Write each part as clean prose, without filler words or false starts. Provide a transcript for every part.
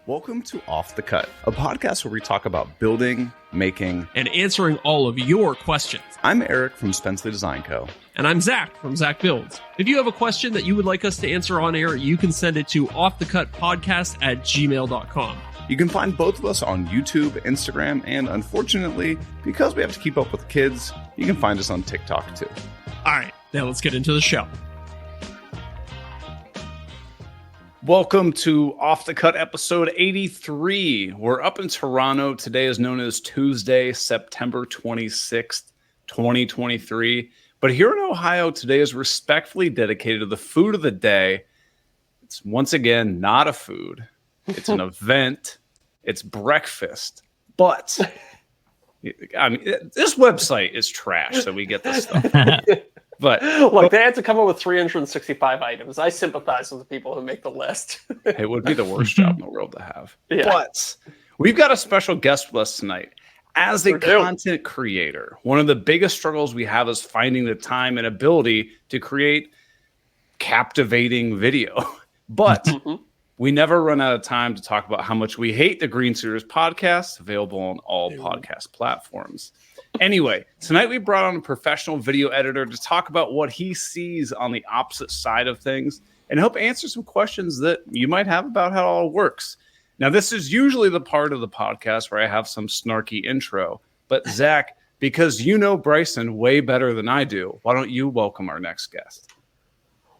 Welcome to Off the Cut, a podcast where we talk about building, making, and answering all of your questions. I'm Eric from Spenceley Design Co. And I'm Zach from Zach Builds. If you have a question that you would like us to answer on air, you can send it to offthecutpodcast@gmail.com. You can find both of us on YouTube, Instagram, and unfortunately, because we have to keep up with kids, you can find us on TikTok too. All right, now let's get into the show. Welcome to Off the Cut episode 83. We're up in Toronto. Today is known as Tuesday, September 26th, 2023. But here in Ohio, today is respectfully dedicated to the food of the day. It's once again not a food. It's an event. It's breakfast. But I mean, this website is trash, so we get this stuff. But look, they had to come up with 365 items. I sympathize with the people who make the list. It would be the worst job in the world to have. Yeah. But we've got a special guest with us tonight. As a content creator, one of the biggest struggles we have is finding the time and ability to create captivating video. But we never run out of time to talk about how much we hate the Green Series podcast, available on all podcast platforms. Anyway, tonight we brought on a professional video editor to talk about what he sees on the opposite side of things and help answer some questions that you might have about how it all works. Now, this is usually the part of the podcast where I have some snarky intro. But Zach, because you know Brycen way better than I do, why don't you welcome our next guest?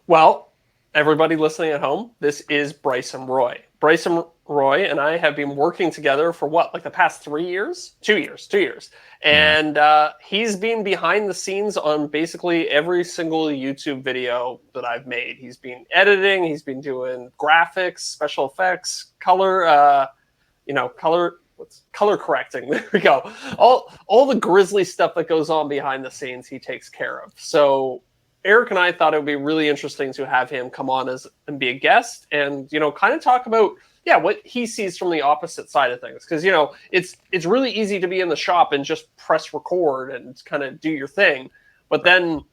Well, everybody listening at home, this is Brycen Roy. Brycen Roy and I have been working together for the past 3 years? 2 years. And he's been behind the scenes on basically every single YouTube video that I've made. He's been editing, he's been doing graphics, special effects, color correcting. There we go. All the grisly stuff that goes on behind the scenes, he takes care of. So Eric and I thought it would be really interesting to have him come on and be a guest and, kind of talk about, what he sees from the opposite side of things. Because, it's really easy to be in the shop and just press record and kind of do your thing. But then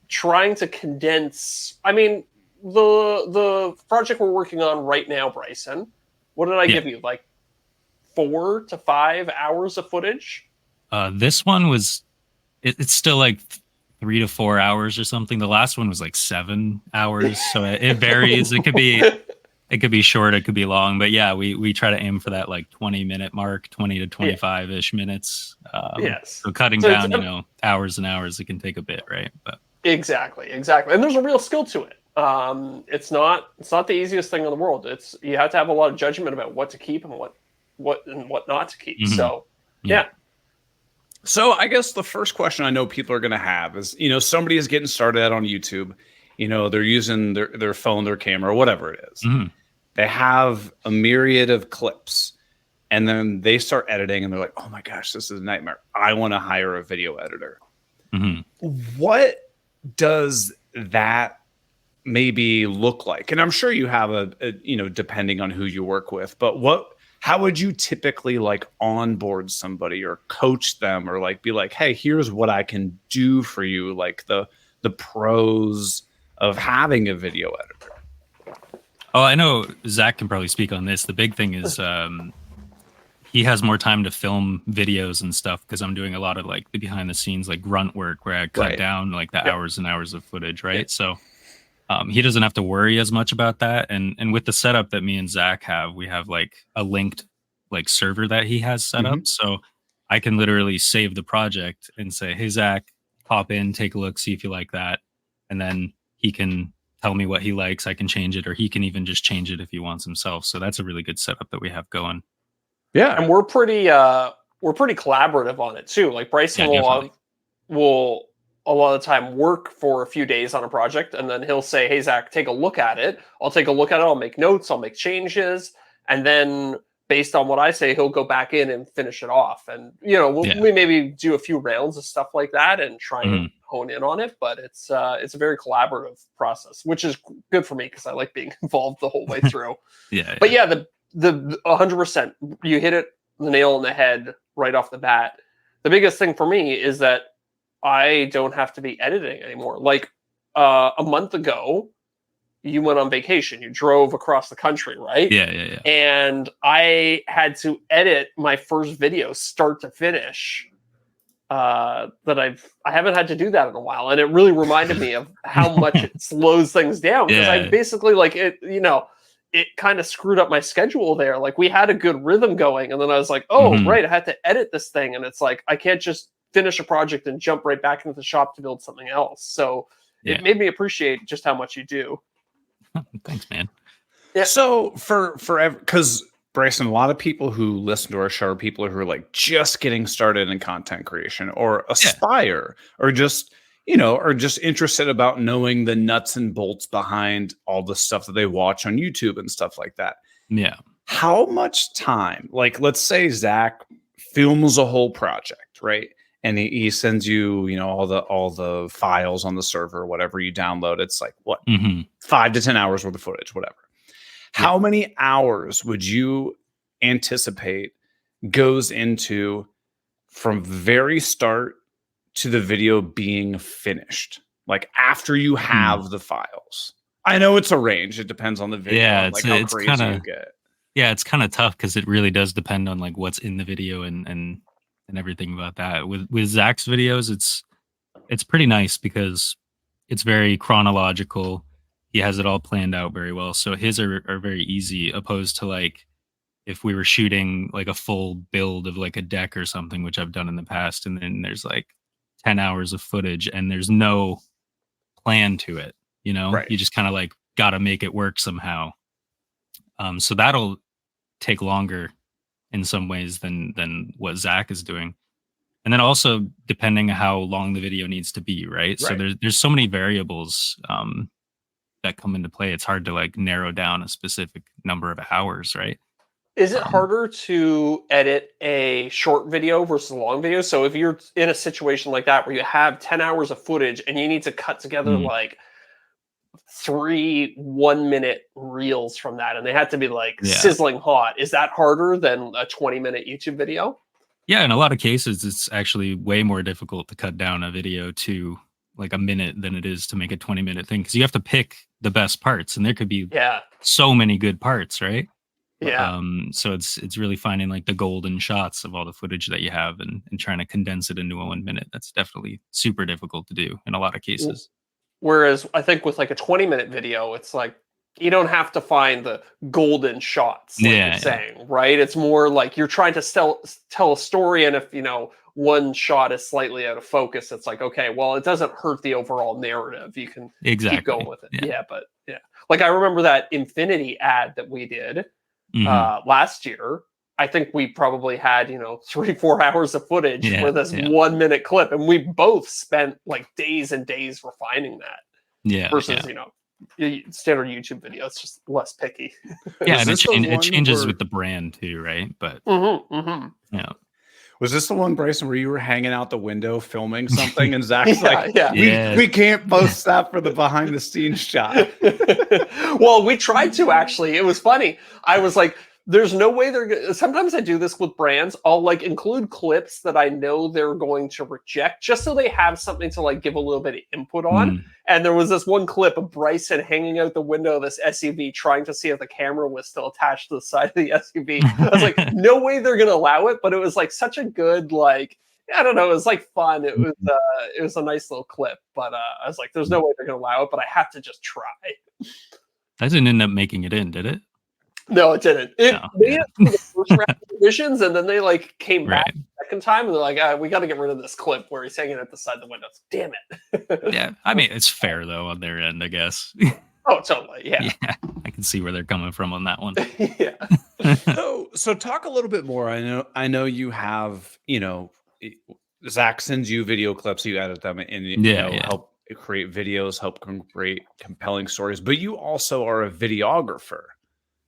trying to condense, the project we're working on right now, Brycen, what did I give you? Like 4 to 5 hours of footage? This one was, it's still like 3 to 4 hours or something. The last one was like 7 hours. So it varies. It could be short, it could be long, but yeah, we try to aim for that like 20-minute mark, 20 to 25-ish minutes. Yes. So cutting down, hours and hours, it can take a bit, right? But Exactly. And there's a real skill to it. It's not the easiest thing in the world. You have to have a lot of judgment about what to keep and what not to keep. Mm-hmm. So, yeah. So I guess the first question I know people are going to have is, somebody is getting started out on YouTube. They're using their phone, their camera, whatever it is. Mm-hmm. They have a myriad of clips, and then they start editing, and they're like, oh my gosh, this is a nightmare. I want to hire a video editor. Mm-hmm. What does that maybe look like? And I'm sure you have a depending on who you work with, but how would you typically onboard somebody or coach them or be like, hey, here's what I can do for you, like the pros of having a video editor? Oh, I know Zach can probably speak on this. The big thing is he has more time to film videos and stuff because I'm doing a lot of the behind the scenes grunt work where I cut down the hours and hours of footage, right? So he doesn't have to worry as much about that. And with the setup that me and Zach have, we have a linked server that he has set up. So I can literally save the project and say, hey, Zach, pop in, take a look, see if you like that. And then he can tell me what he likes. I can change it, or he can even just change it if he wants himself. So that's a really good setup that we have going. Yeah. And we're pretty collaborative on it too. Brycen will a lot of the time work for a few days on a project, and then he'll say, hey, Zach, take a look at it. I'll take a look at it. I'll make notes. I'll make changes. And then based on what I say, he'll go back in and finish it off. And, we maybe do a few rounds of stuff like that and try and hone in on it. But it's a very collaborative process, which is good for me because I like being involved the whole way through. But the 100%, you hit it the nail on the head right off the bat. The biggest thing for me is that I don't have to be editing anymore. A month ago, you went on vacation. You drove across the country, right? Yeah. And I had to edit my first video start to finish. I haven't had to do that in a while, and it really reminded me of how much it slows things down, because I basically it kind of screwed up my schedule there. Like, we had a good rhythm going, and then I was like, right, I had to edit this thing, and it's like I can't just finish a project and jump right back into the shop to build something else. So it made me appreciate just how much you do. Thanks, man. Yeah. So because Brycen, a lot of people who listen to our show are people who are like just getting started in content creation, or aspire, or just interested about knowing the nuts and bolts behind all the stuff that they watch on YouTube and stuff like that. Yeah. How much time, like, let's say Zach films a whole project, right? And he sends you, all the files on the server, whatever you download. It's like, what, 5 to 10 hours worth of footage, whatever. How many hours would you anticipate goes into from very start to the video being finished? Like, after you have the files. I know it's a range. It depends on the video. Yeah, like how crazy you get. Yeah, it's kind of tough because it really does depend on like what's in the video and everything about that. With Zach's videos, it's pretty nice because it's very chronological. He has it all planned out very well. So his are very easy, opposed to like if we were shooting like a full build of like a deck or something, which I've done in the past, and then there's like 10 hours of footage and there's no plan to it, Right. You just kind of like got to make it work somehow. So that'll take longer in some ways than what Zach is doing. And then also depending on how long the video needs to be, right? So there's so many variables that come into play. It's hard to like narrow down a specific number of hours, right? Is it harder to edit a short video versus a long video? So if you're in a situation like that where you have 10 hours of footage and you need to cut together like 3 1-minute reels from that, and they had to be like sizzling hot, is that harder than a 20-minute YouTube video? Yeah, in a lot of cases, it's actually way more difficult to cut down a video to like a minute than it is to make a 20-minute thing, because you have to pick the best parts, and there could be so many good parts, right? Yeah. So it's really finding like the golden shots of all the footage that you have and trying to condense it into a 1 minute. That's definitely super difficult to do in a lot of cases. Whereas I think with like a 20-minute video, it's like you don't have to find the golden shots, like you're saying, right? It's more like you're trying to tell a story, and if one shot is slightly out of focus, it's like, okay, well, it doesn't hurt the overall narrative. You can keep going with it. Yeah, but like I remember that Infinity ad that we did last year. I think we probably had 3-4 hours of footage for this 1 minute clip, and we both spent like days and days refining that. Versus standard YouTube video, it's just less picky. Yeah, and it changes with the brand too, right? But was this the one, Brycen, where you were hanging out the window filming something, and Zach's we can't post that for the behind the scenes shot? Well, we tried to, actually. It was funny. I was like, there's no way sometimes I do this with brands. I'll like include clips that I know they're going to reject, just so they have something to like give a little bit of input on. And there was this one clip of Brycen hanging out the window of this SUV trying to see if the camera was still attached to the side of the SUV. I was like, no way they're going to allow it. But it was like such a good, like, I don't know, it was like fun. It was a nice little clip. But I was like, there's no way they're going to allow it, but I have to just try. That didn't end up making it in, did it? No, it didn't. They had the first round of auditions, and then they like came back the second time, and they're like, we got to get rid of this clip where he's hanging at the side of the window. Damn it. Yeah, I mean, it's fair though on their end, I guess. Oh, totally. Yeah, I can see where they're coming from on that one. So talk a little bit more. I know you have, Zach sends you video clips, you edit them, and help create videos, help create compelling stories. But you also are a videographer.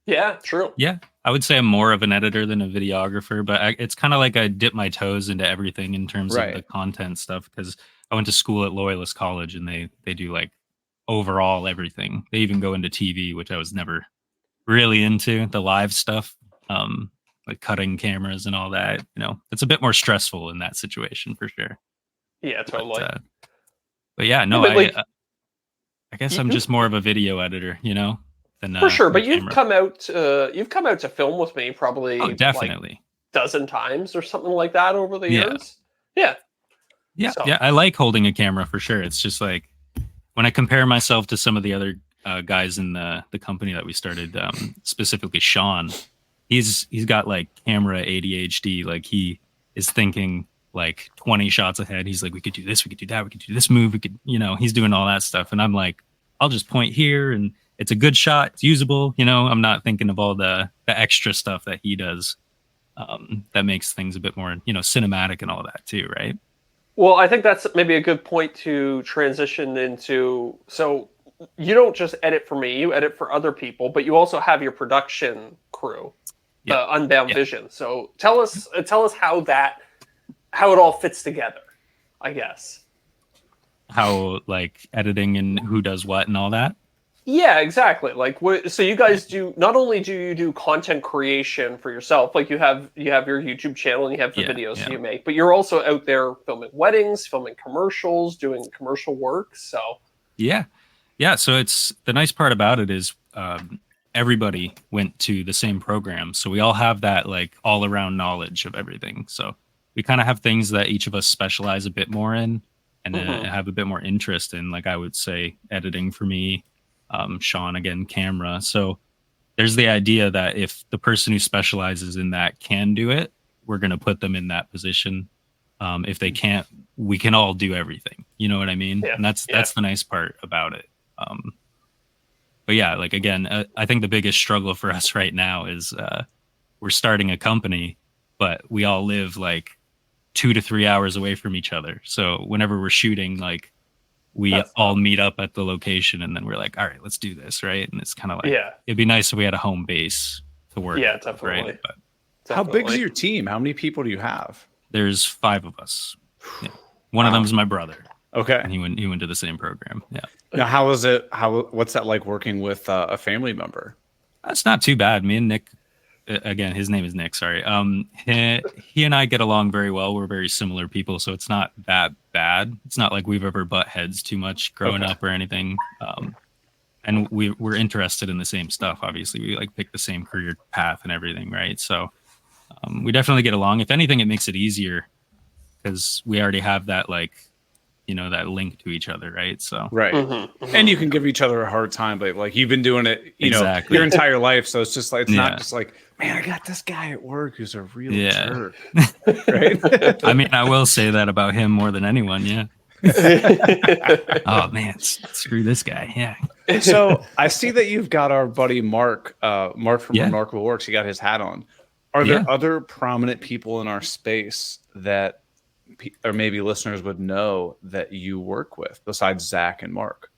Yeah, true. Yeah, I would say I'm more of an editor than a videographer, but it's kind of like I dip my toes into everything in terms of the content stuff, because I went to school at Loyalist College, and they do like overall everything. They even go into TV, which I was never really into, the live stuff, like cutting cameras and all that. It's a bit more stressful in that situation for sure. Yeah, totally. But yeah, no, I guess I'm just more of a video editor, than for sure. But camera. you've come out to film with me probably definitely like dozen times or something like that over the years. Yeah. Yeah, I like holding a camera for sure. It's just like when I compare myself to some of the other guys in the company that we started, specifically Sean, he's got like camera ADHD. Like he is thinking like 20 shots ahead. He's like, we could do this, we could do that, we could do this move, we could, he's doing all that stuff. And I'm like, I'll just point here and it's a good shot, it's usable. I'm not thinking of all the extra stuff that he does. That makes things a bit more, cinematic and all that too, right? Well, I think that's maybe a good point to transition into. So you don't just edit for me, you edit for other people, but you also have your production crew, the Unbound Vision. So tell us how it all fits together, I guess. How like editing and who does what and all that? Yeah, exactly. Like, so you guys do, not only do you do content creation for yourself, like you have your YouTube channel and you have the videos you make, but you're also out there filming weddings, filming commercials, doing commercial work. So yeah. So it's the nice part about it is everybody went to the same program, so we all have that like all around knowledge of everything. So we kind of have things that each of us specialize a bit more in, and have a bit more interest in. Like I would say, editing for me. Sean, again, camera. So there's the idea that if the person who specializes in that can do it, we're going to put them in that position. If they can't, we can all do everything. You know what I mean? Yeah. And that's the nice part about it. But yeah, like again, I think the biggest struggle for us right now is we're starting a company, but we all live like 2 to 3 hours away from each other. So whenever we're shooting, like we all meet up at the location and then we're like, all right, let's do this. Right. And it's kind of like, it'd be nice if we had a home base to work. Yeah, definitely. Right? But how big is your team? How many people do you have? There's 5 of us. Yeah. One of them is my brother. Okay. And he went to the same program. Yeah. Now, what's that like working with a family member? That's not too bad. Me and Nick, again, his name is Nick. Sorry. He and I get along very well. We're very similar people, so it's not that bad. It's not like we've ever butt heads too much growing up or anything. And we're interested in the same stuff. Obviously, we like pick the same career path and everything, right? So we definitely get along. If anything, it makes it easier because we already have that like, that link to each other, right? So right. And you can give each other a hard time, but like you've been doing it, exactly. your entire life. So it's just like, it's not just like, man, I got this guy at work who's a real jerk. Right. I mean, I will say that about him more than anyone. Yeah. Oh man, screw this guy. Yeah. So I see that you've got our buddy Mark from Remarkable Works. He got his hat on. Are there other prominent people in our space that, or maybe listeners would know that you work with besides Zach and Mark?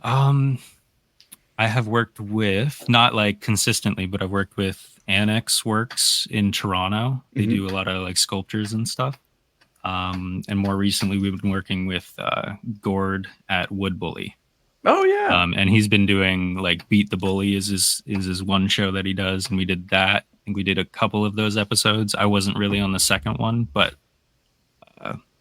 I have worked with, not like consistently, but I've worked with Annex Works in Toronto. They do a lot of like sculptures and stuff. And more recently, we've been working with Gord at Wood Bully. Oh yeah. And he's been doing like Beat the Bully is his one show that he does, and we did that. I think we did a couple of those episodes. I wasn't really on the second one, but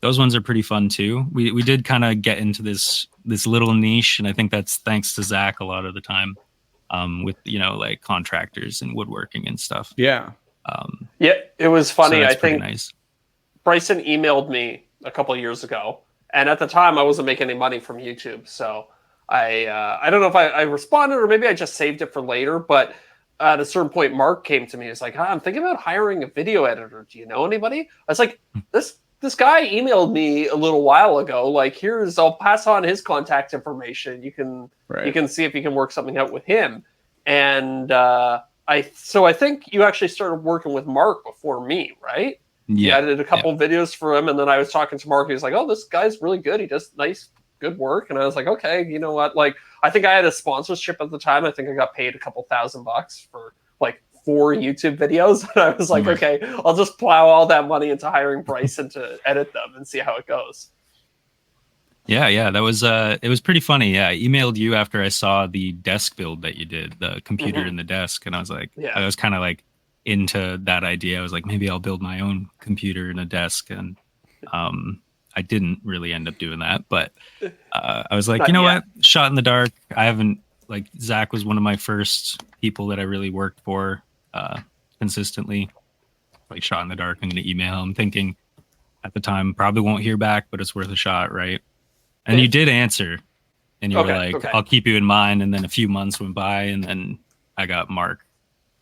those ones are pretty fun too. We did kind of get into this little niche, and I think that's thanks to Zach a lot of the time, with like contractors and woodworking and stuff. Yeah. It was funny. So I think nice. Brycen emailed me a couple of years ago, and at the time I wasn't making any money from YouTube, so I don't know if I responded or maybe I just saved it for later. But at a certain point, Mark came to me. He's like, I'm thinking about hiring a video editor. Do you know anybody? I was like, This guy emailed me a little while ago. Like, I'll pass on his contact information. You can see if you can work something out with him. And I think you actually started working with Mark before me, right? Yeah. I did a couple of videos for him, and then I was talking to Mark. He was like, "Oh, this guy's really good. He does good work." And I was like, "Okay, you know what? Like, I think I had a sponsorship at the time. I think I got paid a couple $1,000 for like 4 YouTube videos." And I was like, okay, I'll just plow all that money into hiring Brycen to edit them and see how it goes. Yeah, that was it was pretty funny. Yeah, I emailed you after I saw the desk build that you did, the computer in the desk, and I was like, I was kind of like into that idea. I was like, maybe I'll build my own computer and a desk, and I I didn't really end up doing that, but I was like, Not you know yet. what? Shot in the dark. I haven't, like, Zach was one of my first people that I really worked for consistently. Like, shot in the dark. I'm going to email him, thinking at the time probably won't hear back, but it's worth a shot, right? And you did answer, and you were like, I'll keep you in mind. And then a few months went by, and then I got Mark,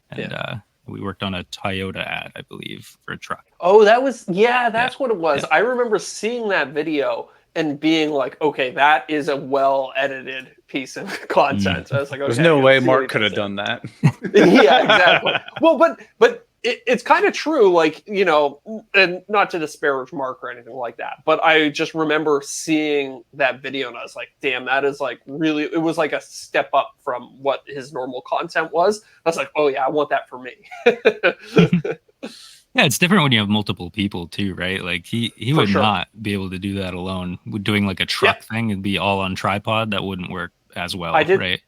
and we worked on a Toyota ad, I believe, for a truck. Oh, that's what it was. I remember seeing that video and being like, okay, that is a well edited piece of content. So I was like, okay, there's no way Mark could have done that. Yeah, exactly. Well, but it's kind of true, like, you know, and not to disparage Mark or anything like that, but I just remember seeing that video and I was like, damn, that is like really, it was like a step up from what his normal content was. I was like, oh yeah, I want that for me. Yeah, it's different when you have multiple people too, right? Like he would not be able to do that alone. Doing like a truck thing and be all on tripod, that wouldn't work as well, right?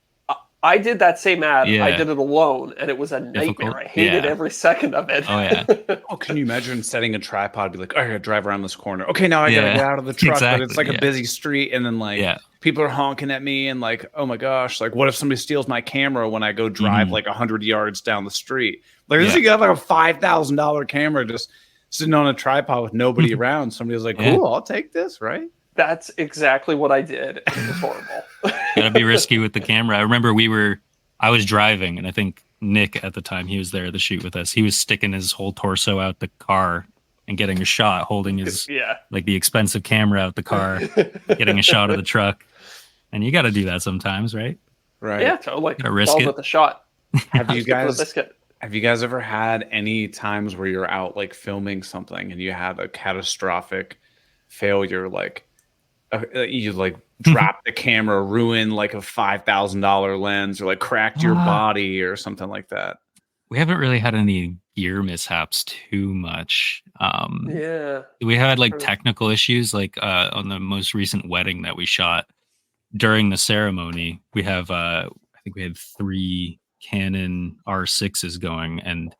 I did that same ad. I did it alone, and it was a nightmare. Difficult. I hated every second of it. Oh yeah. Oh, can you imagine setting a tripod? Be like, oh, I gotta drive around this corner. Okay, now I gotta get out of the truck, exactly. But it's like a busy street, and then like people are honking at me, and like, oh my gosh, like what if somebody steals my camera when I go drive like 100 yards down the street? Like this, you got like a $5,000 camera just sitting on a tripod with nobody around. Somebody was like, cool, I'll take this, right? That's exactly what I did. It was horrible. Gotta be risky with the camera. I remember I was driving, and I think Nick at the time, he was there at the shoot with us. He was sticking his whole torso out the car and getting a shot, holding his like the expensive camera out the car, getting a shot of the truck. And you got to do that sometimes, right? Right. Yeah, totally. Gotta risk it with the shot. Have you guys ever had any times where you're out like filming something and you had a catastrophic failure, like you like dropped the camera, ruined like a $5,000 lens, or like cracked your body or something like that? We haven't really had any gear mishaps too much. We had like technical issues, like on the most recent wedding that we shot. During the ceremony, we have I think we had 3 Canon R6s going, and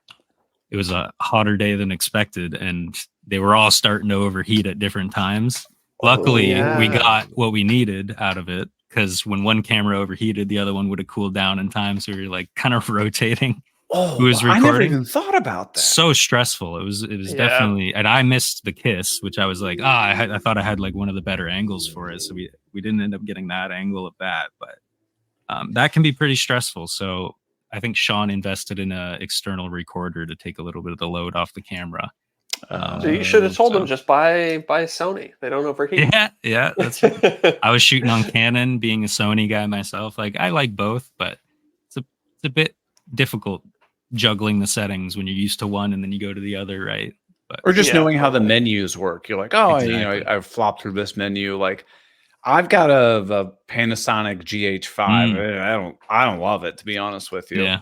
it was a hotter day than expected, and they were all starting to overheat at different times. Luckily, we got what we needed out of it, because when one camera overheated, the other one would have cooled down in time. So we were like kind of rotating. Who was recording? I never even thought about that. So stressful. It was definitely, and I missed the kiss, which I was like, I thought I had like one of the better angles for it. So we didn't end up getting that angle of that, but that can be pretty stressful. So I think Sean invested in an external recorder to take a little bit of the load off the camera. So you should have told them just buy a Sony. They don't overheat. Yeah, that's right. I was shooting on Canon, being a Sony guy myself. Like I like both, but it's a bit difficult juggling the settings when you're used to one and then you go to the other, right? But, or just knowing how the menus work. You're like, I flopped through this menu. Like I've got a Panasonic GH5. I don't love it, to be honest with you. Yeah.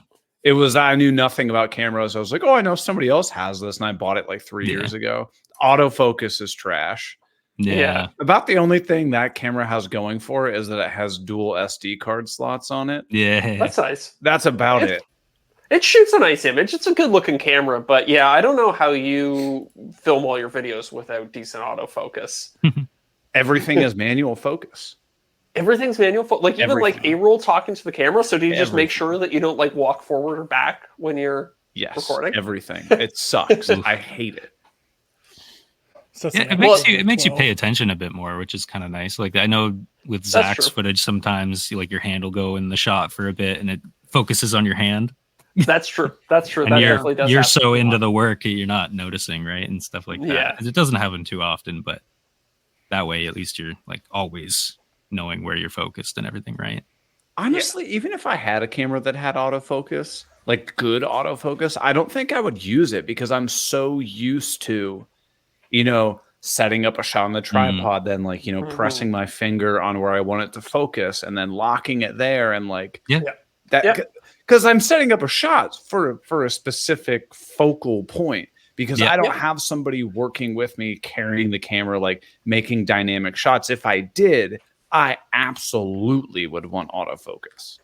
I knew nothing about cameras. I was like, oh, I know somebody else has this, and I bought it like 3 years ago. Autofocus is trash. Yeah. About the only thing that camera has going for it is that it has dual SD card slots on it. Yeah. That's nice. That's about it. It shoots a nice image. It's a good looking camera, but yeah, I don't know how you film all your videos without decent autofocus. Everything is manual focus. Everything's manual focus. Like even like A-roll talking to the camera. So do you just make sure that you don't like walk forward or back when you're recording? Everything. It sucks. I hate it. So it makes you pay attention a bit more, which is kind of nice. Like I know with Zach's footage, sometimes like your hand will go in the shot for a bit and it focuses on your hand. That's true. That's true. And that definitely does. You're so into the work that you're not noticing, right? And stuff like that. Yeah. 'Cause it doesn't happen too often, but that way at least you're like always knowing where you're focused and everything, right? Honestly, even if I had a camera that had autofocus, like good autofocus, I don't think I would use it because I'm so used to, setting up a shot on the tripod, then like, pressing my finger on where I want it to focus and then locking it there and like that, because I'm setting up a shot for a specific focal point. Because I don't have somebody working with me carrying the camera, like making dynamic shots. If I did, I absolutely would want autofocus.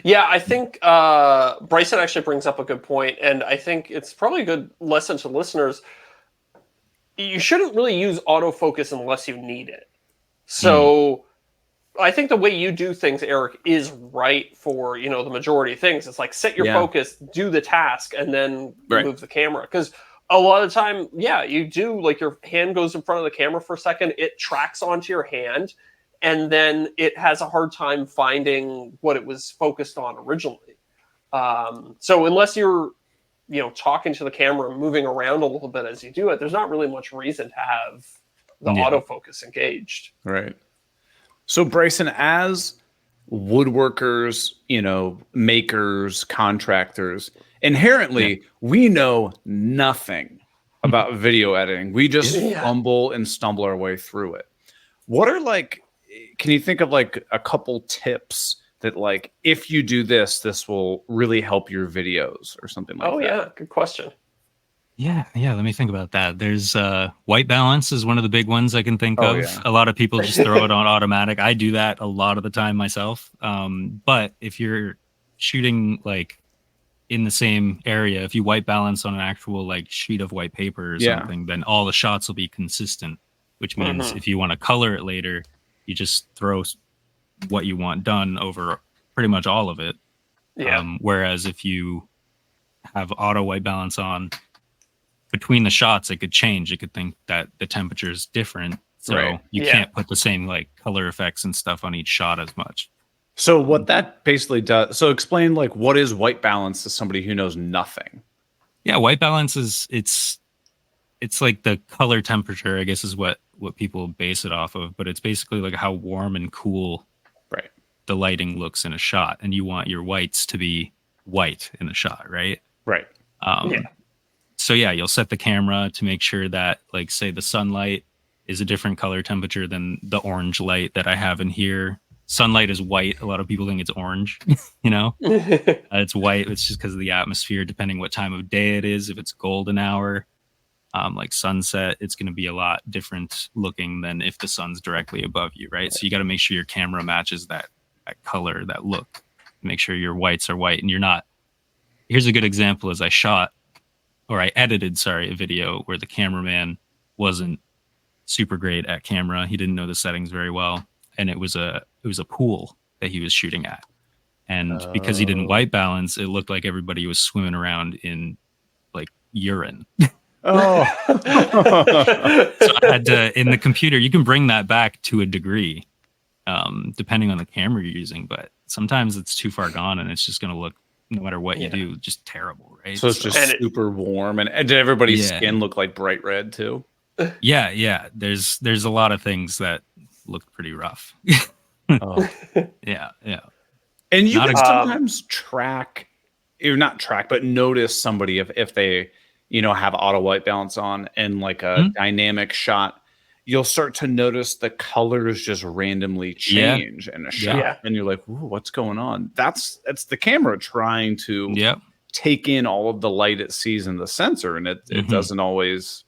Yeah, I think Brycen actually brings up a good point, and I think it's probably a good lesson to listeners. you shouldn't really use autofocus unless you need it. So I think the way you do things, Eric, is right for, the majority of things. It's like set your focus, do the task, and then move the camera. Because a lot of the time, you do, like, your hand goes in front of the camera for a second, it tracks onto your hand, and then it has a hard time finding what it was focused on originally. So unless you're, talking to the camera and moving around a little bit as you do it, there's not really much reason to have the autofocus engaged. Right. So Brycen, as woodworkers, makers, contractors, inherently, we know nothing about video editing. We just fumble and stumble our way through it. What are, like, can you think of like a couple tips that, like, if you do this, this will really help your videos or something like that? Oh, yeah. Good question. Yeah. Let me think about that. There's white balance is one of the big ones I can think of. Yeah. A lot of people just throw it on automatic. I do that a lot of the time myself. But if you're shooting like in the same area, if you white balance on an actual like sheet of white paper or something, then all the shots will be consistent, which means if you want to color it later, you just throw what you want done over pretty much all of it. Whereas if you have auto white balance on, between the shots, it could change. It could think that the temperature is different. So you can't put the same like color effects and stuff on each shot as much. So what that basically does, so explain like what is white balance to somebody who knows nothing? Yeah, white balance is it's like the color temperature, I guess, is what people base it off of. But it's basically like how warm and cool the lighting looks in a shot. And you want your whites to be white in the shot, right? Right. So you'll set the camera to make sure that, like, say the sunlight is a different color temperature than the orange light that I have in here. Sunlight is white. A lot of people think it's orange, it's white. It's just because of the atmosphere, depending what time of day it is. If it's golden hour, like sunset, it's going to be a lot different looking than if the sun's directly above you, right? So you got to make sure your camera matches that color, that look. Make sure your whites are white and you're not. Here's a good example: as I edited a video where the cameraman wasn't super great at camera. He didn't know the settings very well. And it was a pool that he was shooting at. And because he didn't white balance, it looked like everybody was swimming around in like urine. So I had to, in the computer, you can bring that back to a degree, depending on the camera you're using. But sometimes it's too far gone and it's just going to look, no matter what you do, just terrible, right? So it's just super warm. And did everybody's skin look like bright red too? Yeah. There's a lot of things that look pretty rough. Yeah. And you can sometimes but notice somebody if they, have auto white balance on and like a dynamic shot, you'll start to notice the colors just randomly change in a shot. And you're like, ooh, what's going on? That's the camera trying to take in all of the light it sees in the sensor, and it doesn't always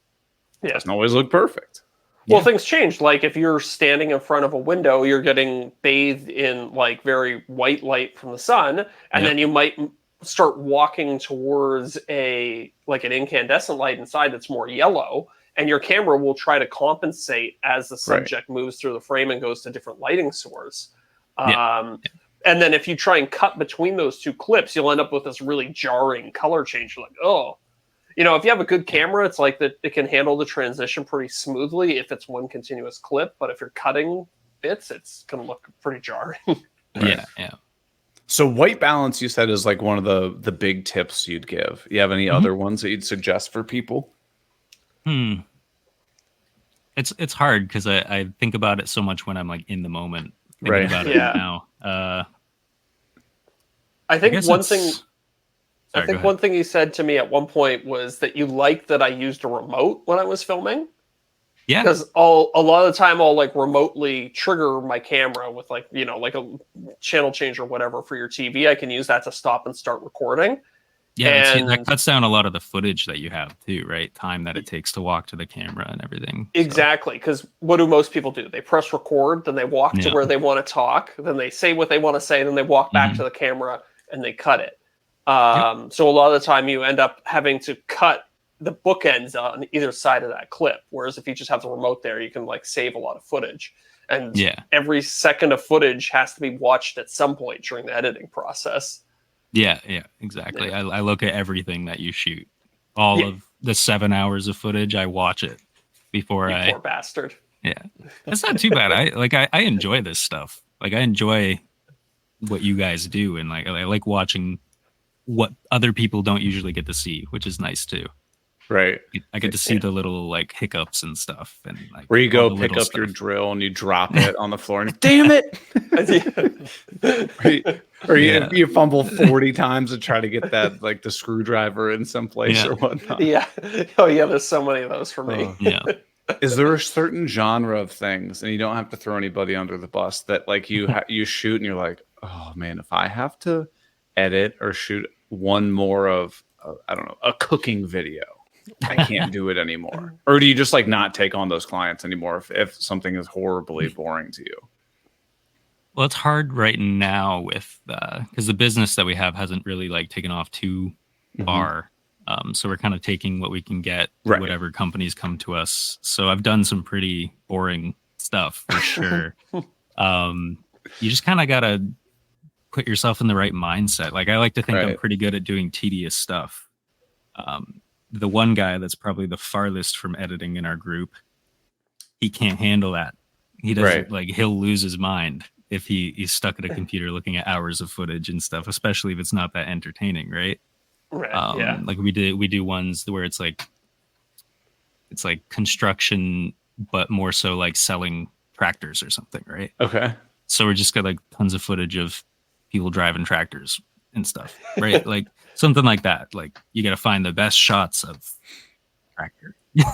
look perfect. Well, things change. Like if you're standing in front of a window, you're getting bathed in like very white light from the sun, and then you might start walking towards an incandescent light inside that's more yellow, and your camera will try to compensate as the subject moves through the frame and goes to different lighting source. And then if you try and cut between those two clips, you'll end up with this really jarring color change. You're like, oh. If you have a good camera, it's like that it can handle the transition pretty smoothly if it's one continuous clip. But if you're cutting bits, it's going to look pretty jarring. Yeah. So white balance, you said, is like one of the big tips you'd give. You have any other ones that you'd suggest for people? It's hard because I think about it so much when I'm like in the moment thinking about it now. I think one thing. Sorry, I think one thing you said to me at one point was that you liked that I used a remote when I was filming. Yeah. Because a lot of the time I'll like remotely trigger my camera with like a channel change or whatever for your TV. I can use that to stop and start recording. Yeah, that cuts down a lot of the footage that you have too, right? Time that it takes to walk to the camera and everything. Exactly, because what do most people do? They press record, then they walk to where they want to talk, then they say what they want to say, then they walk back to the camera and they cut it. So a lot of the time you end up having to cut the bookends on either side of that clip. Whereas if you just have the remote there, you can like save a lot of footage. And every second of footage has to be watched at some point during the editing process. Yeah, exactly. Yeah. I look at everything that you shoot. All of the 7 hours of footage, I watch it before you poor bastard. Yeah. That's not too bad. I enjoy this stuff. Like, I enjoy what you guys do, and like I like watching what other people don't usually get to see, which is nice too. Right. I get to see the little like hiccups and stuff, and like where you go pick up your drill and you drop it on the floor and damn it. or you fumble 40 times to try to get that like the screwdriver in some place or whatnot. Yeah. Oh yeah, there's so many of those for me. Yeah. Is there a certain genre of things, and you don't have to throw anybody under the bus, that like you shoot and you're like, oh man, if I have to edit or shoot one more of I don't know, a cooking video, I can't do it anymore? Or do you just like not take on those clients anymore if something is horribly boring to you? Well, it's hard right now with because the business that we have hasn't really like taken off too far. So we're kind of taking what we can get, whatever companies come to us. So I've done some pretty boring stuff for sure. You just kind of got to put yourself in the right mindset. Like, I like to think I'm pretty good at doing tedious stuff. The one guy that's probably the farthest from editing in our group, he can't handle that. He doesn't like, he'll lose his mind if he's stuck at a computer looking at hours of footage and stuff, especially if it's not that entertaining, right? Right. Like we do ones where it's like construction, but more so like selling tractors or something, right? Okay. So we're just got like tons of footage of people driving tractors and stuff, right? Like something like that. Like, you got to find the best shots of tractor. You know?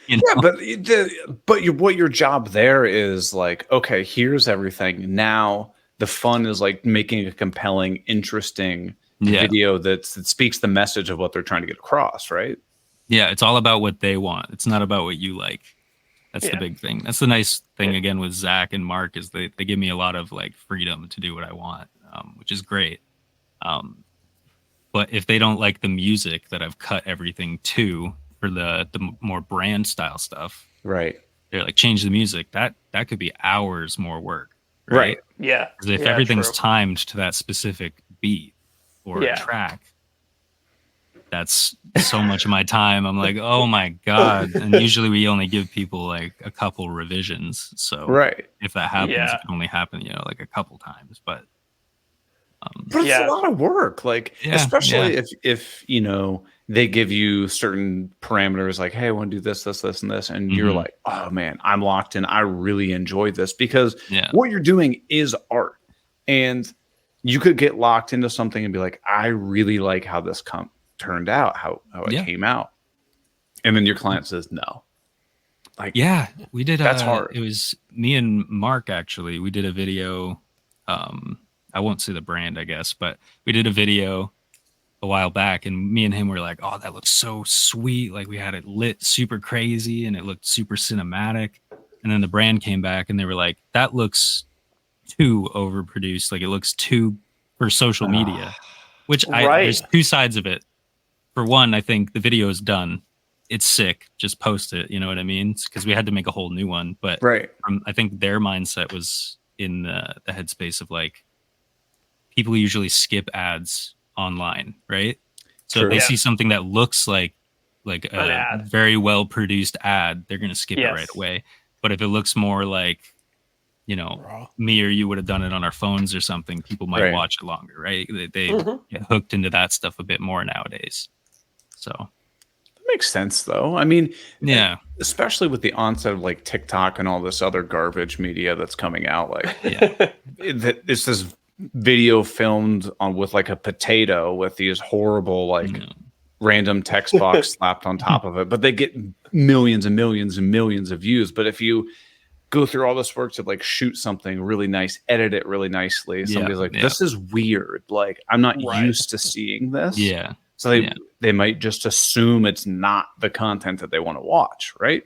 Yeah, but what your job there is like, okay, here's everything. Now the fun is like making a compelling, interesting video that speaks the message of what they're trying to get across, right? Yeah, it's all about what they want. It's not about what you like. That's the big thing. That's the nice thing again with Zach and Mark, is they give me a lot of like freedom to do what I want, which is great. But if they don't like the music that I've cut everything to for the more brand style stuff, right? They're like, change the music. That could be hours more work, right? Yeah. Because if everything's timed to that specific beat or a track, that's so much of my time. I'm like, oh my God. And usually we only give people like a couple revisions. So if that happens, it can only happen, like a couple times. But it's a lot of work. Like, especially if they give you certain parameters, like, hey, I want to do this, this, this, and this. And you're like, oh man, I'm locked in. I really enjoy this, because what you're doing is art. And you could get locked into something and be like, I really like how this turned out, how it came out. And then your client says no. Like, we did. That's hard. It was me and Mark, actually. We did a video. I won't say the brand, I guess, but we did a video a while back, and me and him were like, oh, that looks so sweet. Like, we had it lit super crazy and it looked super cinematic. And then the brand came back and they were like, that looks too overproduced. Like, it looks too for social media, which there's two sides of it. For one, I think the video is done. It's sick. Just post it. You know what I mean? Because we had to make a whole new one. But I think their mindset was in the headspace of like, people usually skip ads online, right? So if they see something that looks like a very well produced ad, they're gonna skip it right away. But if it looks more like, me or you would have done it on our phones or something, people might watch it longer, right? They get hooked into that stuff a bit more nowadays. So that makes sense, though. I mean, especially with the onset of like TikTok and all this other garbage media that's coming out, like it's this video filmed with like a potato with these horrible like random text box slapped on top of it, but they get millions and millions and millions of views. But if you go through all this work to like shoot something really nice, edit it really nicely, somebody's like, this is weird, like I'm not used to seeing this, so they might just assume it's not the content that they want to watch, right?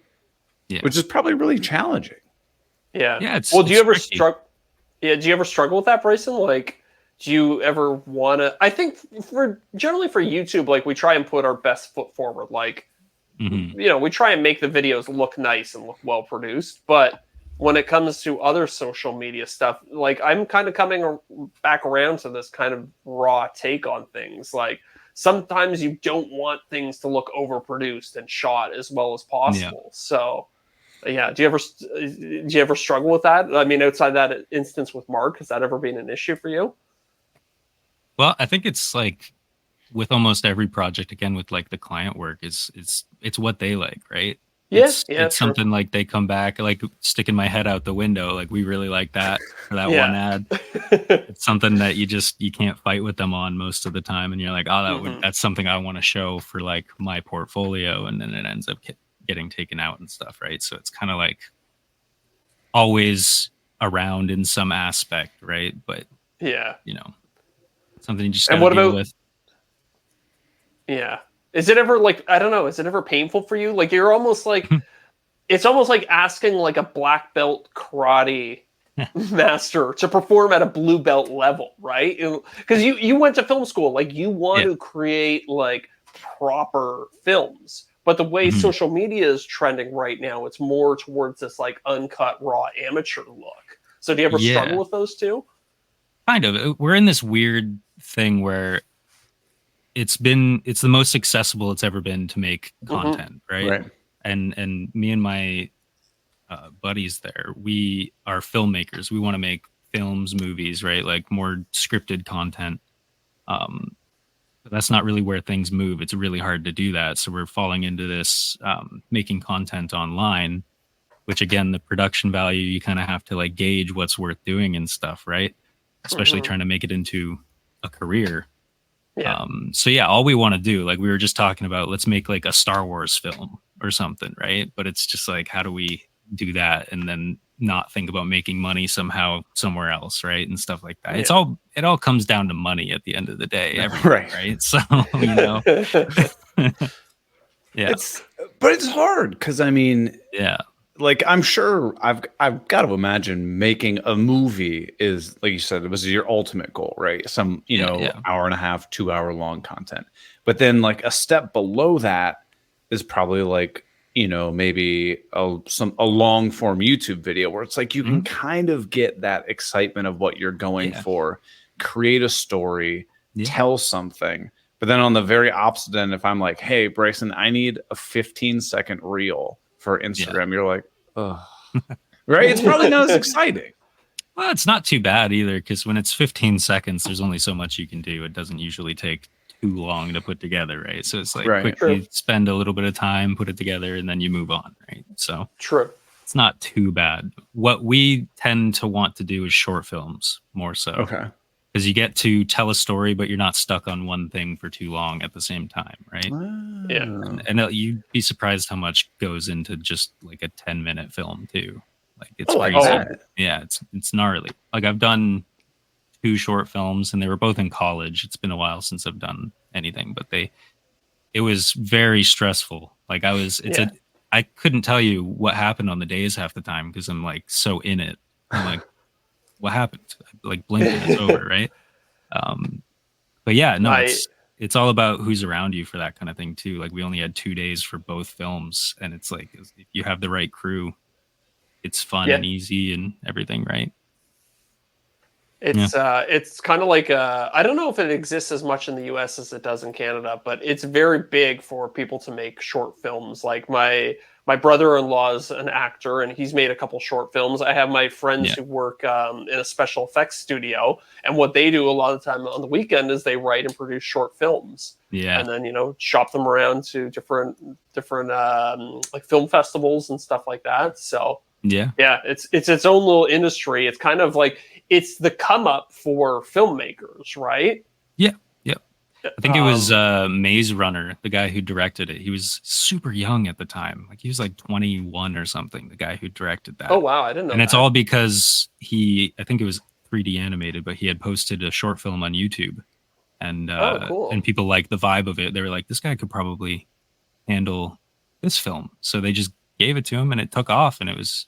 Which is probably really challenging. Do you ever struggle? Yeah, do you ever struggle with that, Brycen? Like, do you ever want to? I think generally for YouTube, like, we try and put our best foot forward. Like, we try and make the videos look nice and look well produced, but when it comes to other social media stuff, like I'm kind of coming back around to this kind of raw take on things. Like sometimes you don't want things to look overproduced and shot as well as possible. Yeah. So yeah, do you ever struggle with that? I mean, outside that instance with Mark, has that ever been an issue for you? Well, I think it's like with almost every project, again, with like the client work, it's what they like, right? Yes, it's something like they come back, like sticking my head out the window, like we really like that for that one ad. It's something that you can't fight with them on most of the time, and you're like, oh, that's something I want to show for like my portfolio, and then it ends up getting taken out and stuff, right? So it's kind of like always around in some aspect, right? But something you just gotta deal with. Yeah. Is it ever like, I don't know, is it ever painful for you? Like you're almost like, it's almost like asking like a black belt karate master to perform at a blue belt level, right? Because you went to film school, like you want to create like proper films. But the way social media is trending right now, it's more towards this like uncut, raw amateur look. So do you ever struggle with those two? Kind of. We're in this weird thing where it's the most accessible it's ever been to make content, right? And me and my buddies there, we are filmmakers. We want to make films, movies, right? Like more scripted content. But that's not really where things move. It's really hard to do that. So we're falling into this making content online, which again, the production value, you kind of have to like gauge what's worth doing and stuff, right? Especially trying to make it into a career. Yeah. So yeah, all we want to do, like we were just talking about, let's make like a Star Wars film or something, right? But it's just like, how do we do that and then not think about making money somehow somewhere else, right? And stuff like that. Yeah. It all comes down to money at the end of the day, right? So yeah, but it's hard because I mean, like I'm sure I've got to imagine making a movie is, like you said, it was your ultimate goal, right? Some hour and a half, 2 hour long content. But then like a step below that is probably like, maybe a long form YouTube video where it's like you can kind of get that excitement of what you're going for, create a story, tell something. But then on the very opposite end, if I'm like, hey, Brycen, I need a 15-second reel for Instagram, you're like, oh, right? It's probably not as exciting. Well, it's not too bad either, because when it's 15 seconds, there's only so much you can do. It doesn't usually take too long to put together, right? So it's like quickly spend a little bit of time, put it together, and then you move on, right? So it's not too bad. What we tend to want to do is short films more so. Okay. Because you get to tell a story, but you're not stuck on one thing for too long at the same time, right? Yeah. And you'd be surprised how much goes into just like a 10-minute film too. Like it's crazy. Yeah, it's gnarly. Like I've done 2 short films and they were both in college. It's been a while since I've done anything, but it was very stressful. Like I couldn't tell you what happened on the days half the time because I'm like so in it. I'm like, what happened? Like blink and it's over, right? But yeah, no, it's all about who's around you for that kind of thing too. Like we only had 2 days for both films, and it's like if you have the right crew, it's fun and easy and everything, right? It's kind of like I don't know if it exists as much in the US as it does in Canada, but it's very big for people to make short films. Like my brother-in-law is an actor and he's made a couple short films. I have my friends who work in a special effects studio, and what they do a lot of the time on the weekend is they write and produce short films. Yeah. And then, shop them around to different like film festivals and stuff like that. So yeah, it's its own little industry. It's kind of like it's the come up for filmmakers, right? Yeah. I think it was Maze Runner, the guy who directed it. He was super young at the time. Like he was like 21 or something, the guy who directed that. Oh, wow. I didn't know And it's all because I think it was 3D animated, but he had posted a short film on YouTube. And cool. And people liked the vibe of it. They were like, this guy could probably handle this film. So they just gave it to him and it took off, and it was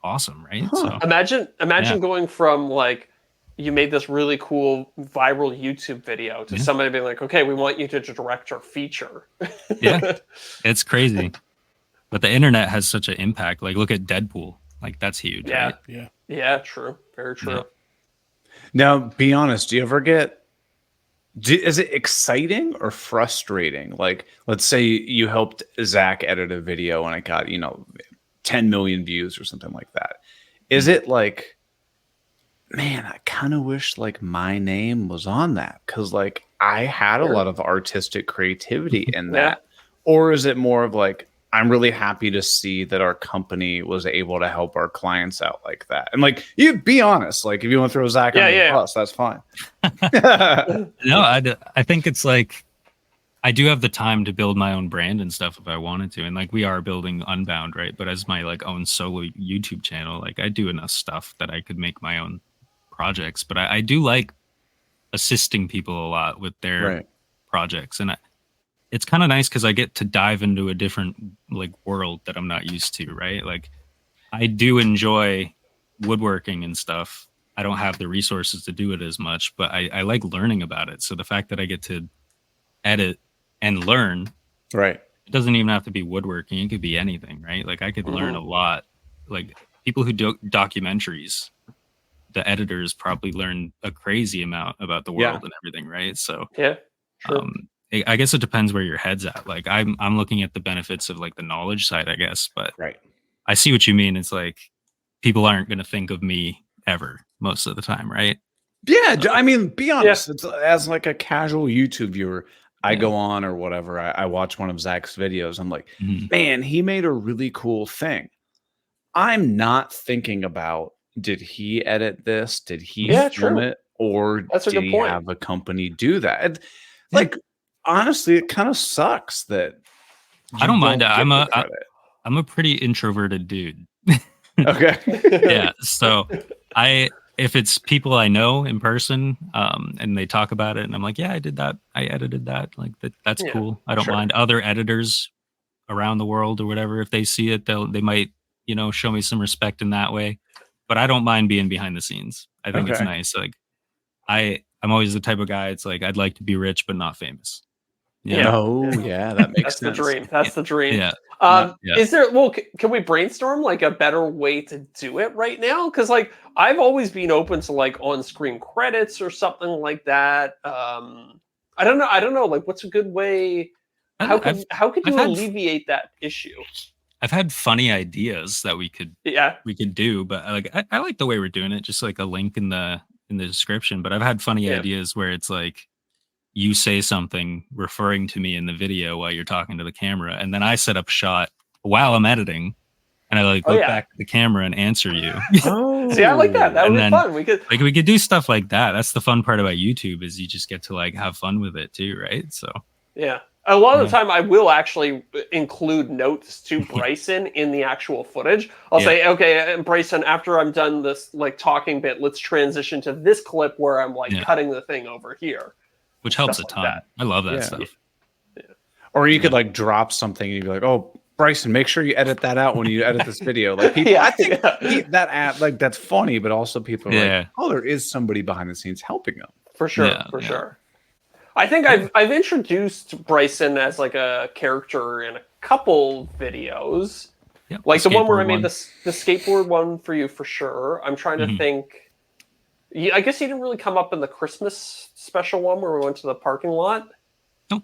awesome, right? Huh. So imagine going from like you made this really cool viral YouTube video to somebody being like, okay, we want you to direct our feature. Yeah, it's crazy. But the internet has such an impact. Like, look at Deadpool. Like, that's huge, right? Yeah, true. Very true. Yeah. Now, be honest, do you ever get, is it exciting or frustrating? Like, let's say you helped Zach edit a video and it got, 10 million views or something like that. Is it like, man, I kind of wish like my name was on that because like I had a lot of artistic creativity in that? Or is it more of like, I'm really happy to see that our company was able to help our clients out like that? And like, you be honest, like if you want to throw Zach on the bus, that's fine. No, I think it's like, I do have the time to build my own brand and stuff if I wanted to. And like, we are building Unbound, right? But as my like own solo YouTube channel, like I do enough stuff that I could make my own projects. But I do like assisting people a lot with their projects. And it's kind of nice because I get to dive into a different like world that I'm not used to, right? Like I do enjoy woodworking and stuff. I don't have the resources to do it as much, but I like learning about it. So the fact that I get to edit and learn, right? It doesn't even have to be woodworking. It could be anything, right? Like I could learn a lot. Like people who do documentaries, the editors probably learn a crazy amount about the world and everything, right? So I guess it depends where your head's at. Like I'm looking at the benefits of like the knowledge side, I guess, but I see what you mean. It's like people aren't going to think of me ever most of the time, right? Yeah, I mean, be honest. It's, as like a casual YouTube viewer, I go on or whatever. I watch one of Zach's videos. I'm like, man, he made a really cool thing. I'm not thinking about, did he edit this? Did he film it? Or did he have a company do that? Like, honestly, it kind of sucks that I don't mind. I'm a pretty introverted dude. Okay. Yeah. So if it's people I know in person, and they talk about it and I'm like, yeah, I did that. I edited that. Like that's cool. I don't mind. Other editors around the world or whatever, if they see it, they might, show me some respect in that way. But I don't mind being behind the scenes. I think it's nice. Like I'm always the type of guy, it's like, I'd like to be rich, but not famous. That makes sense. The dream. That's the dream. Yeah. Is there, can we brainstorm like a better way to do it right now? Because like I've always been open to like on-screen credits or something like that. I don't know. Like, what's a good way? How could you alleviate that issue? I've had funny ideas that we could do, but like I like the way we're doing it. Just like a link in the description. But I've had funny ideas where it's like, you say something referring to me in the video while you're talking to the camera, and then I set up shot while I'm editing, and I like look back at the camera and answer you. See, I like that. That would be fun. We could do stuff like that. That's the fun part about YouTube, is you just get to like have fun with it too, right? So a lot of the time I will actually include notes to Brycen in the actual footage. I'll say, okay, Brycen, after I'm done this like talking bit, let's transition to this clip where I'm like cutting the thing over here. Which helps a ton. I love that stuff. Yeah. Or you could like drop something and you'd be like, "Oh, Brycen, make sure you edit that out when you edit this video." Like people, I think that ad, like that's funny, but also people are like, "Oh, there is somebody behind the scenes helping them." For sure, sure. I think I've introduced Brycen as like a character in a couple videos, like the one where I made the skateboard one for you for sure. I'm trying to think. I guess he didn't really come up in the Christmas special one where we went to the parking lot. Nope,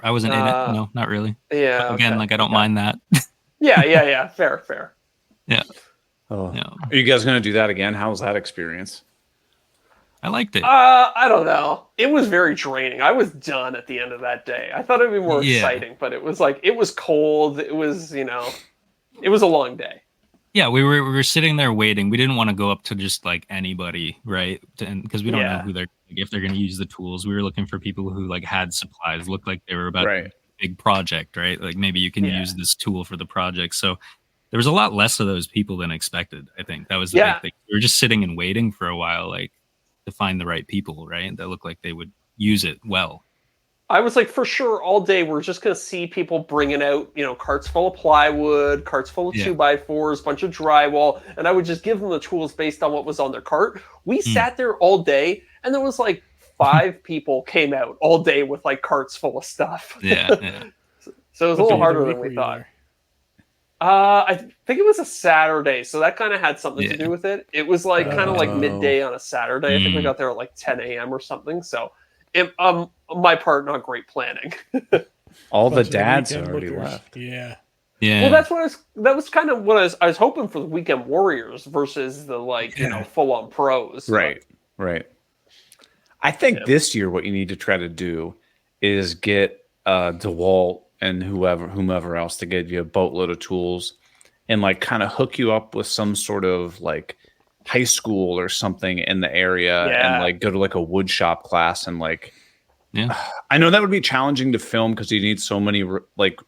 I wasn't in it. No, not really. Yeah. But again, like I don't mind that. Yeah. Fair. Yeah. Oh. Yeah. Are you guys gonna do that again? How was that experience? I liked it. I don't know. It was very draining. I was done at the end of that day. I thought it'd be more exciting, but it was like it was cold. It was it was a long day. Yeah, we were sitting there waiting. We didn't want to go up to just like anybody, right? Because we don't know who if they're going to use the tools. We were looking for people who like had supplies, looked like they were about a big project, right? Like maybe you can use this tool for the project. So there was a lot less of those people than expected. I think that was the big thing. We were just sitting and waiting for a while, like to find the right people, right? That looked like they would use it well. I was like, for sure, all day we're just gonna see people bringing out, carts full of plywood, carts full of 2x4s, bunch of drywall, and I would just give them the tools based on what was on their cart. We sat there all day, and there was like 5 people came out all day with like carts full of stuff. Yeah. So it was a little harder than we thought. I think it was a Saturday, so that kind of had something to do with it. It was like kind of like midday on a Saturday. I think we got there at like 10 a.m. or something. So, my part, not great planning. All the dads already left. Yeah. Well, that was kind of what I was hoping for the weekend warriors versus the full on pros. Right. I think this year what you need to try to do is get DeWalt and whomever else to give you a boatload of tools and like kind of hook you up with some sort of like high school or something in the area and like go to like a wood shop class and like I know that would be challenging to film because you need so many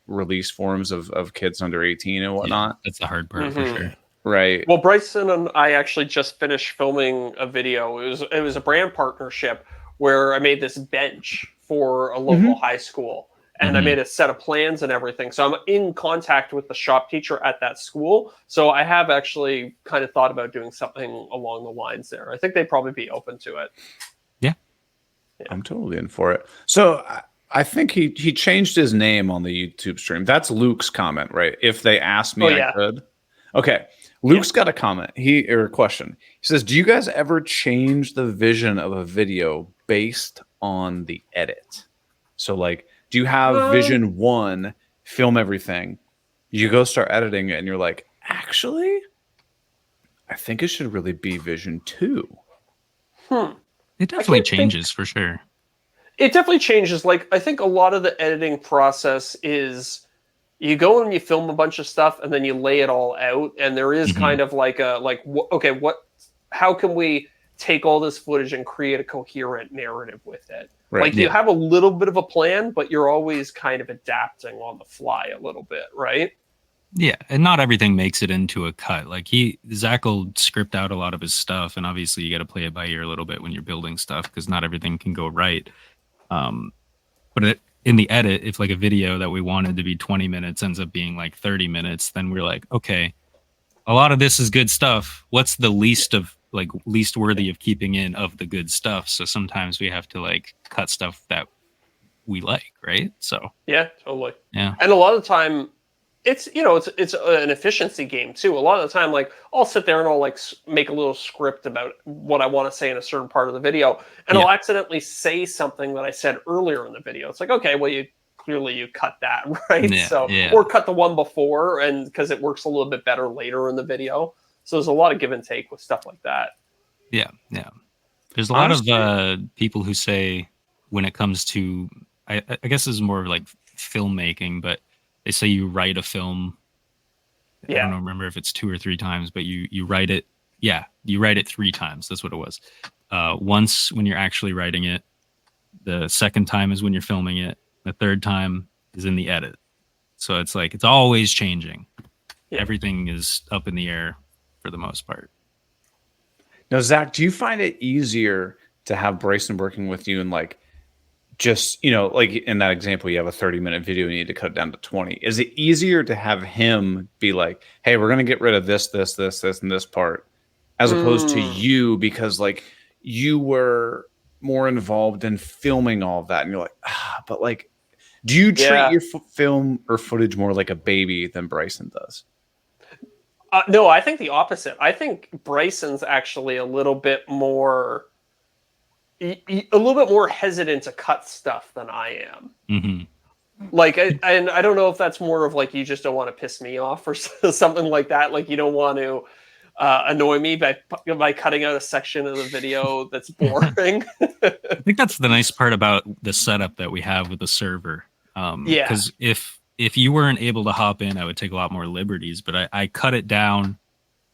release forms of kids under 18 and whatnot. That's the hard part for sure. Right. Well, Brycen and I actually just finished filming a video. It was a brand partnership where I made this bench for a local high school. And I made a set of plans and everything. So I'm in contact with the shop teacher at that school. So I have actually kind of thought about doing something along the lines there. I think they'd probably be open to it. Yeah. I'm totally in for it. So I think he changed his name on the YouTube stream. That's Luke's comment, right? If they asked me, I could. Okay. Luke's got a comment or a question. He says, do you guys ever change the vision of a video based on the edit? So like, do you have vision 1, film everything, you go start editing it and you're like, actually, I think it should really be vision 2. It definitely changes for sure. It definitely changes. Like, I think a lot of the editing process is you go and you film a bunch of stuff and then you lay it all out. And there is kind of like how can we take all this footage and create a coherent narrative with it? Right. Like you have a little bit of a plan, but you're always kind of adapting on the fly a little bit, right? Yeah, and not everything makes it into a cut. Like Zach will script out a lot of his stuff, and obviously you got to play it by ear a little bit when you're building stuff because not everything can go right. But in the edit, if like a video that we wanted to be 20 minutes ends up being like 30 minutes, then we're like, okay, a lot of this is good stuff. What's the least worthy of keeping in of the good stuff? So sometimes we have to like cut stuff that we like, right? So yeah, totally. Yeah, and a lot of the time, it's an efficiency game too. A lot of the time, like I'll sit there and I'll like make a little script about what I want to say in a certain part of the video, and I'll accidentally say something that I said earlier in the video. It's like, okay, well you cut that, right? Or cut the one before, and because it works a little bit better later in the video. So there's a lot of give and take with stuff like that. Yeah. There's a lot of people who say when it comes to, I guess this is more of like filmmaking, but they say you write a film. I don't remember if it's 2 or 3 times, but you write it. Yeah, you write it 3 times. That's what it was. Once when you're actually writing it. The second time is when you're filming it. The third time is in the edit. So it's like, it's always changing. Yeah. Everything is up in the air for the most part. Now, Zach, do you find it easier to have Brycen working with you and like, just, like in that example, you have a 30-minute video, you need to cut it down to 20. Is it easier to have him be like, hey, we're going to get rid of this, and this part, as opposed to you, because like you were more involved in filming all of that. And you're like, but like, do you treat your film or footage more like a baby than Brycen does? No, I think the opposite. I think Brycen's actually a little bit more hesitant to cut stuff than I am. Mm-hmm. Like, and I don't know if that's more of like you just don't want to piss me off or something like that. Like you don't want to annoy me by cutting out a section of the video that's boring. I think that's the nice part about the setup that we have with the server. Because if you weren't able to hop in, I would take a lot more liberties, but I cut it down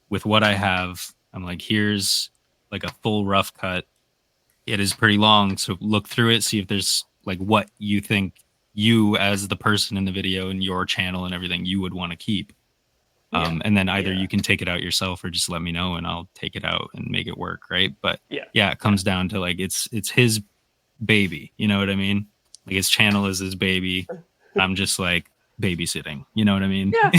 with what I have. I'm like, here's like a full rough cut. It is pretty long. So look through it, see if there's like what you think you as the person in the video and your channel and everything you would want to keep. And then either you can take it out yourself or just let me know and I'll take it out and make it work. Right. But it comes down to like, it's his baby. You know what I mean? Like his channel is his baby. I'm just like babysitting. You know what I mean? Yeah.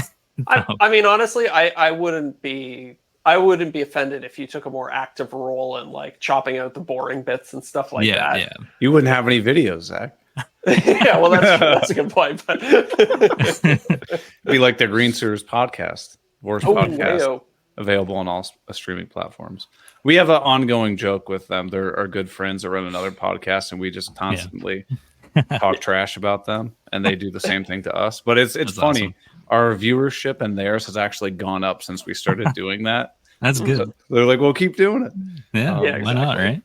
I mean, honestly, I wouldn't be offended if you took a more active role in like chopping out the boring bits and stuff like that. Yeah. You wouldn't have any videos, Zach. Yeah, well, that's true. That's a good point. But be like the Green Sears podcast, Worst podcast, Mayo. available on all streaming platforms. We have an ongoing joke with them. They're our good friends that run another podcast, and we just constantly talk trash about them, and they do the same thing to us. But it's funny. Awesome. Our viewership and theirs has actually gone up since we started doing that. That's good. So they're like, "Well, keep doing it." Yeah, exactly. Why not, right?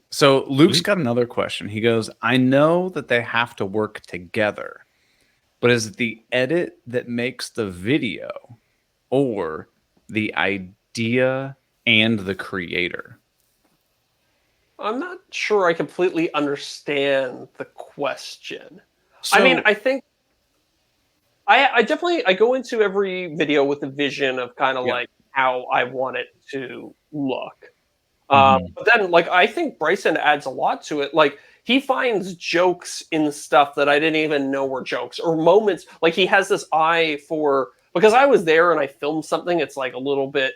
So Luke's got another question. He goes, "I know that they have to work together, but is it the edit that makes the video, or the idea and the creator?" I'm not sure I completely understand the question. So, I mean, I think I definitely go into every video with a vision of kind of like how I want it to look. But then, like, I think Brycen adds a lot to it. Like, he finds jokes in stuff that I didn't even know were jokes, or moments. Like, he has this eye for, because I was there and I filmed something. It's like a little bit.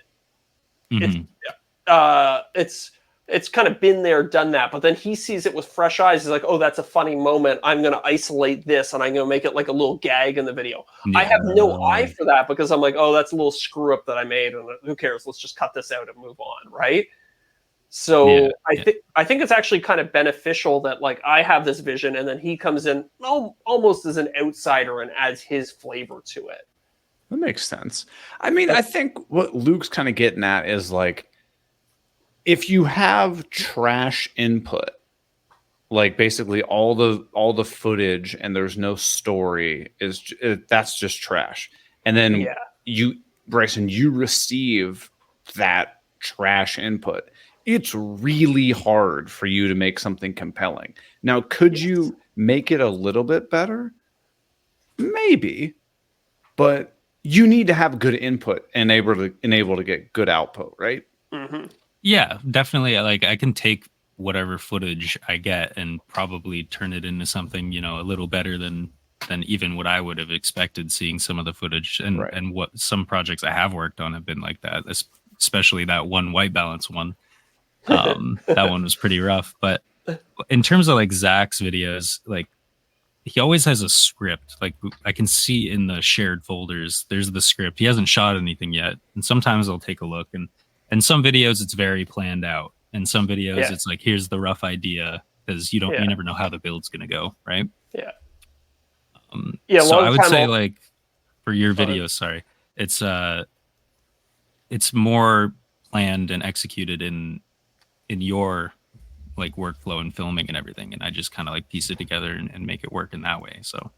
It's kind of been there, done that. But then he sees it with fresh eyes. He's like, oh, that's a funny moment. I'm going to isolate this and I'm going to make it like a little gag in the video. Yeah. I have no eye for that because I'm like, oh, that's a little screw up that I made. And who cares? Let's just cut this out and move on. Right. So I think it's actually kind of beneficial that like I have this vision and then he comes in almost as an outsider and adds his flavor to it. That makes sense. I mean, I think what Luke's kind of getting at is like, if you have trash input, like basically all the footage and there's no story, that's just trash. And then Brycen, you receive that trash input. It's really hard for you to make something compelling. Now, could you make it a little bit better? Maybe, but you need to have good input and able to get good output, right? Mm-hmm. Yeah, definitely. Like I can take whatever footage I get and probably turn it into something, a little better than even what I would have expected seeing some of the footage. And what some projects I have worked on have been like that, especially that one white balance one. That one was pretty rough. But in terms of like Zach's videos, like he always has a script. Like I can see in the shared folders, there's the script. He hasn't shot anything yet. And sometimes I'll take a look and some videos it's very planned out. And some videos it's like, here's the rough idea, because you never know how the build's going to go. Right. Yeah. So I would say like for your videos, it's more planned and executed in your like workflow and filming and everything. And I just kind of like piece it together and make it work in that way. So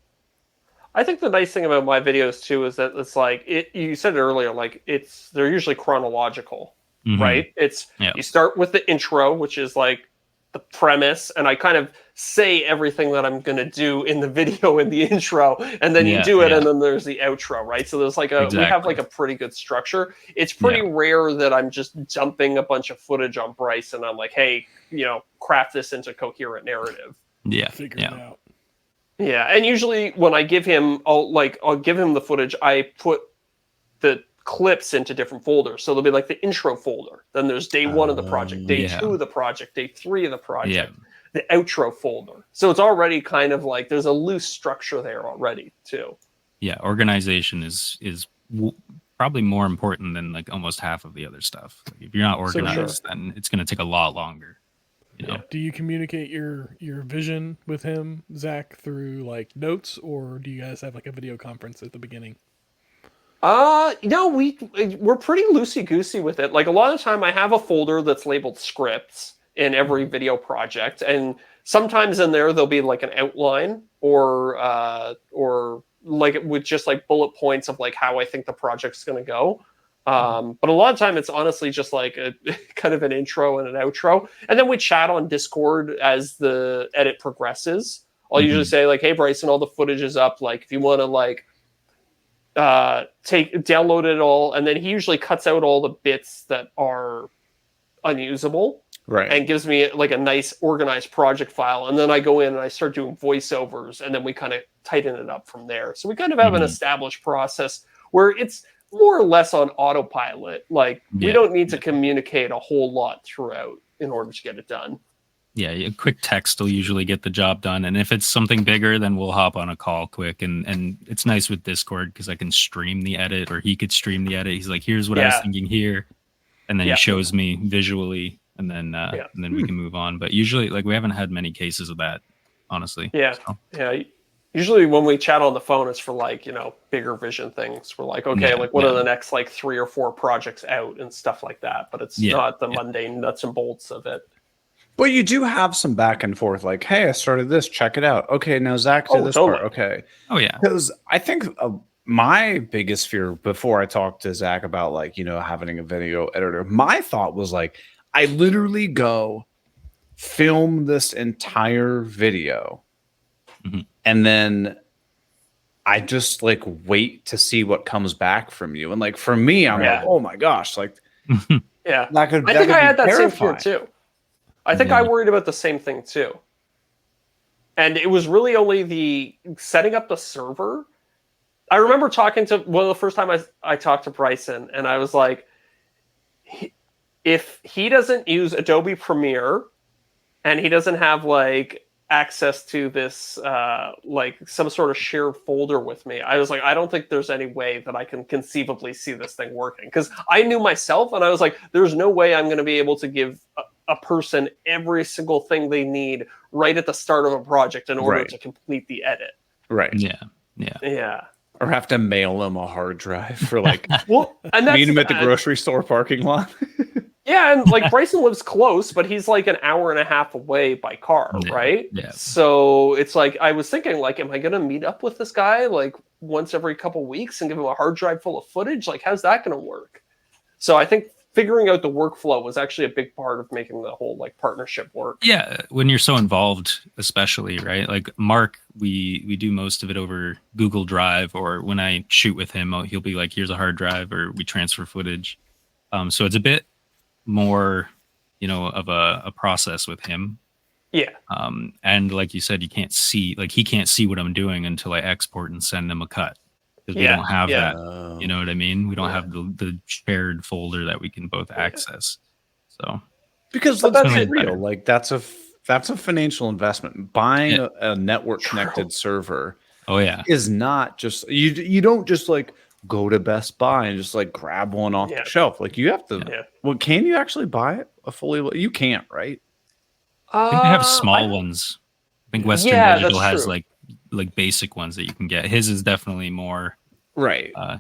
I think the nice thing about my videos too is that it's like you said it earlier, like they're usually chronological, right? You start with the intro, which is like the premise, and I kind of say everything that I'm going to do in the video in the intro, and then you do it, and then there's the outro, right? So there's like we have like a pretty good structure. It's pretty rare that I'm just dumping a bunch of footage on Bryce and I'm like, hey, craft this into coherent narrative. Figure it out. Yeah, and usually when I give him, I'll give him the footage. I put the clips into different folders, so there'll be like the intro folder. Then there's day 1 of the project, day 2 of the project, day 3 of the project, the outro folder. So it's already kind of like there's a loose structure there already too. Yeah, organization is probably more important than like almost half of the other stuff. Like if you're not organized, then it's going to take a lot longer. Do you communicate your vision with him, Zach, through like notes, or do you guys have like a video conference at the beginning? No, we're pretty loosey-goosey with it. Like a lot of the time I have a folder that's labeled scripts in every video project, and sometimes in there'll be like an outline or like with just like bullet points of like how I think the project's going to go. But a lot of time it's honestly just like a kind of an intro and an outro. And then we chat on Discord as the edit progresses. I'll usually say like, hey, Brycen, all the footage is up. Like if you want to like download it all. And then he usually cuts out all the bits that are unusable. Right. and gives me like a nice organized project file. And then I go in and I start doing voiceovers, and then we kind of tighten it up from there. So we kind of have an established process where it's more or less on autopilot. Like we don't need to communicate a whole lot throughout in order to get it done. Yeah, a quick text will usually get the job done. And if it's something bigger, then we'll hop on a call quick. And it's nice with Discord because I can stream the edit, or he could stream the edit. He's like, here's what I was thinking here. And then he shows me visually, and then we can move on. But usually, like, we haven't had many cases of that, honestly. Yeah. So. Yeah. Usually when we chat on the phone, it's for like, bigger vision things. We're like, okay, what are the next like 3 or 4 projects out and stuff like that. But it's not the mundane nuts and bolts of it. But you do have some back and forth, like, hey, I started this, check it out. Okay, now Zach did this part. Okay. Oh, yeah. Because I think my biggest fear before I talked to Zach about, like, having a video editor, my thought was like, I literally go film this entire video and then I just like wait to see what comes back from you. And like for me, I'm like, oh my gosh, like I think I had that same fear too. I think I worried about the same thing too. And it was really only the setting up the server. I remember talking to the first time I talked to Brycen, and I was like, if he doesn't use Adobe Premiere and he doesn't have like access to this like some sort of shared folder with me, I was like, I don't think there's any way that I can conceivably see this thing working, because I knew myself and I was like, there's no way I'm going to be able to give a person every single thing they need right at the start of a project in order to complete the edit. Right. Yeah. Or have to mail them a hard drive for like and meet him at the grocery store parking lot. Yeah, and like Brycen lives close, but he's like an hour and a half away by car, right? Yeah. So it's like I was thinking, like, am I gonna meet up with this guy like once every couple weeks and give him a hard drive full of footage? Like, how's that gonna work? So I think figuring out the workflow was actually a big part of making the whole like partnership work. Yeah, when you're so involved, especially, right? Like Mark, we do most of it over Google Drive, or when I shoot with him, he'll be like, here's a hard drive, or we transfer footage. So it's a bit more, of a process with him. Yeah. And like you said, he can't see what I'm doing until I export and send him a cut. Because we don't have that. You know what I mean? We don't have the shared folder that we can both access. So because let's be real, like that's a financial investment. Buying a network connected server is not just you don't just like go to Best Buy and just like grab one off the shelf. Like you have to well, can you actually buy it you can't, right? I think they have small ones. I think Western Digital has like basic ones that you can get. His is definitely more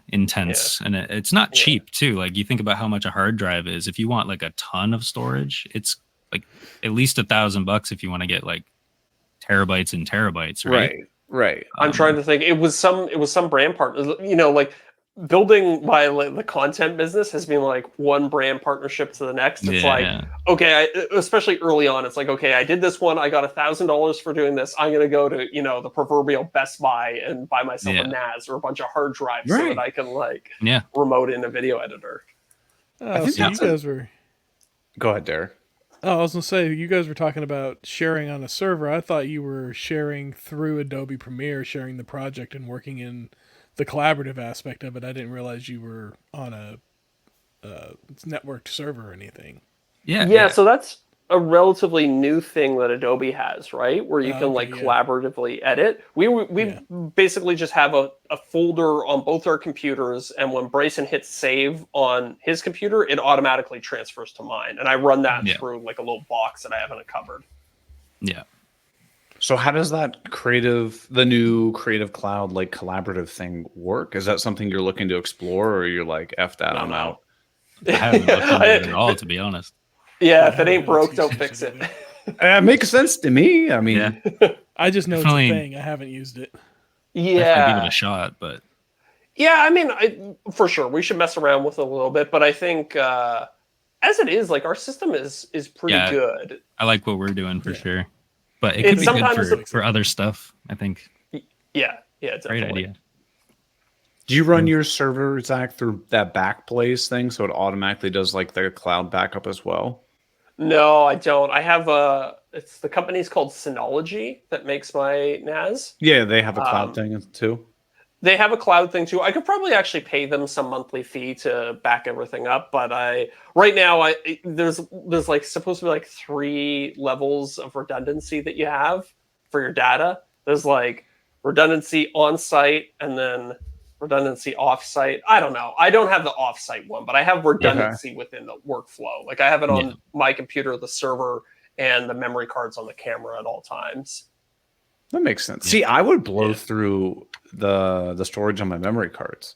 intense, and it's not cheap too. Like you think about how much a hard drive is. If you want like a ton of storage, it's like at least $1,000 if you want to get like terabytes and terabytes, right. I'm trying to think. It was some brand partner, like building the content business has been like one brand partnership to the next. It's okay, especially early on, it's like, okay, I did this one, I got $1,000 for doing this, I'm gonna go to the proverbial Best Buy and buy myself a NAS or a bunch of hard drives so that I can remote in a video editor. I think you guys were go ahead, Derek. Oh, I was gonna say, you guys were talking about sharing on a server. I thought you were sharing through Adobe Premiere, sharing the project and working in the collaborative aspect of it. I didn't realize you were on a networked server or anything. Yeah. So that's a relatively new thing that Adobe has, right? Where you can collaboratively edit. We basically just have a folder on both our computers, and when Brycen hits save on his computer, it automatically transfers to mine, and I run that through like a little box that I have in a cupboard. Yeah. So how does that the new Creative Cloud like collaborative thing work? Is that something you're looking to explore, or you're like, F that, I'm out? I haven't looked into it at all, to be honest. Yeah, if it ain't broke, don't fix it. It makes sense to me. I mean, I just know it's a thing. I haven't used it. Yeah, give it a shot, but I mean, for sure, we should mess around with it a little bit. But I think as it is, like our system is pretty good. I like what we're doing for sure. But it could be good for other stuff, I think. Yeah, definitely. Great idea. Do you run your server, Zach, through that Backblaze thing, so it automatically does like the cloud backup as well? No, I don't. I have it's the company's called Synology that makes my NAS. Yeah, they have a cloud thing too. They have a cloud thing too. I could probably actually pay them some monthly fee to back everything up, but right now there's like supposed to be like 3 levels of redundancy that you have for your data. There's like redundancy on site and then redundancy off site. I don't know. I don't have the off site one, but I have redundancy within the workflow. Like I have it on my computer, the server, and the memory cards on the camera at all times. That makes sense. See, I would blow through the storage on my memory cards.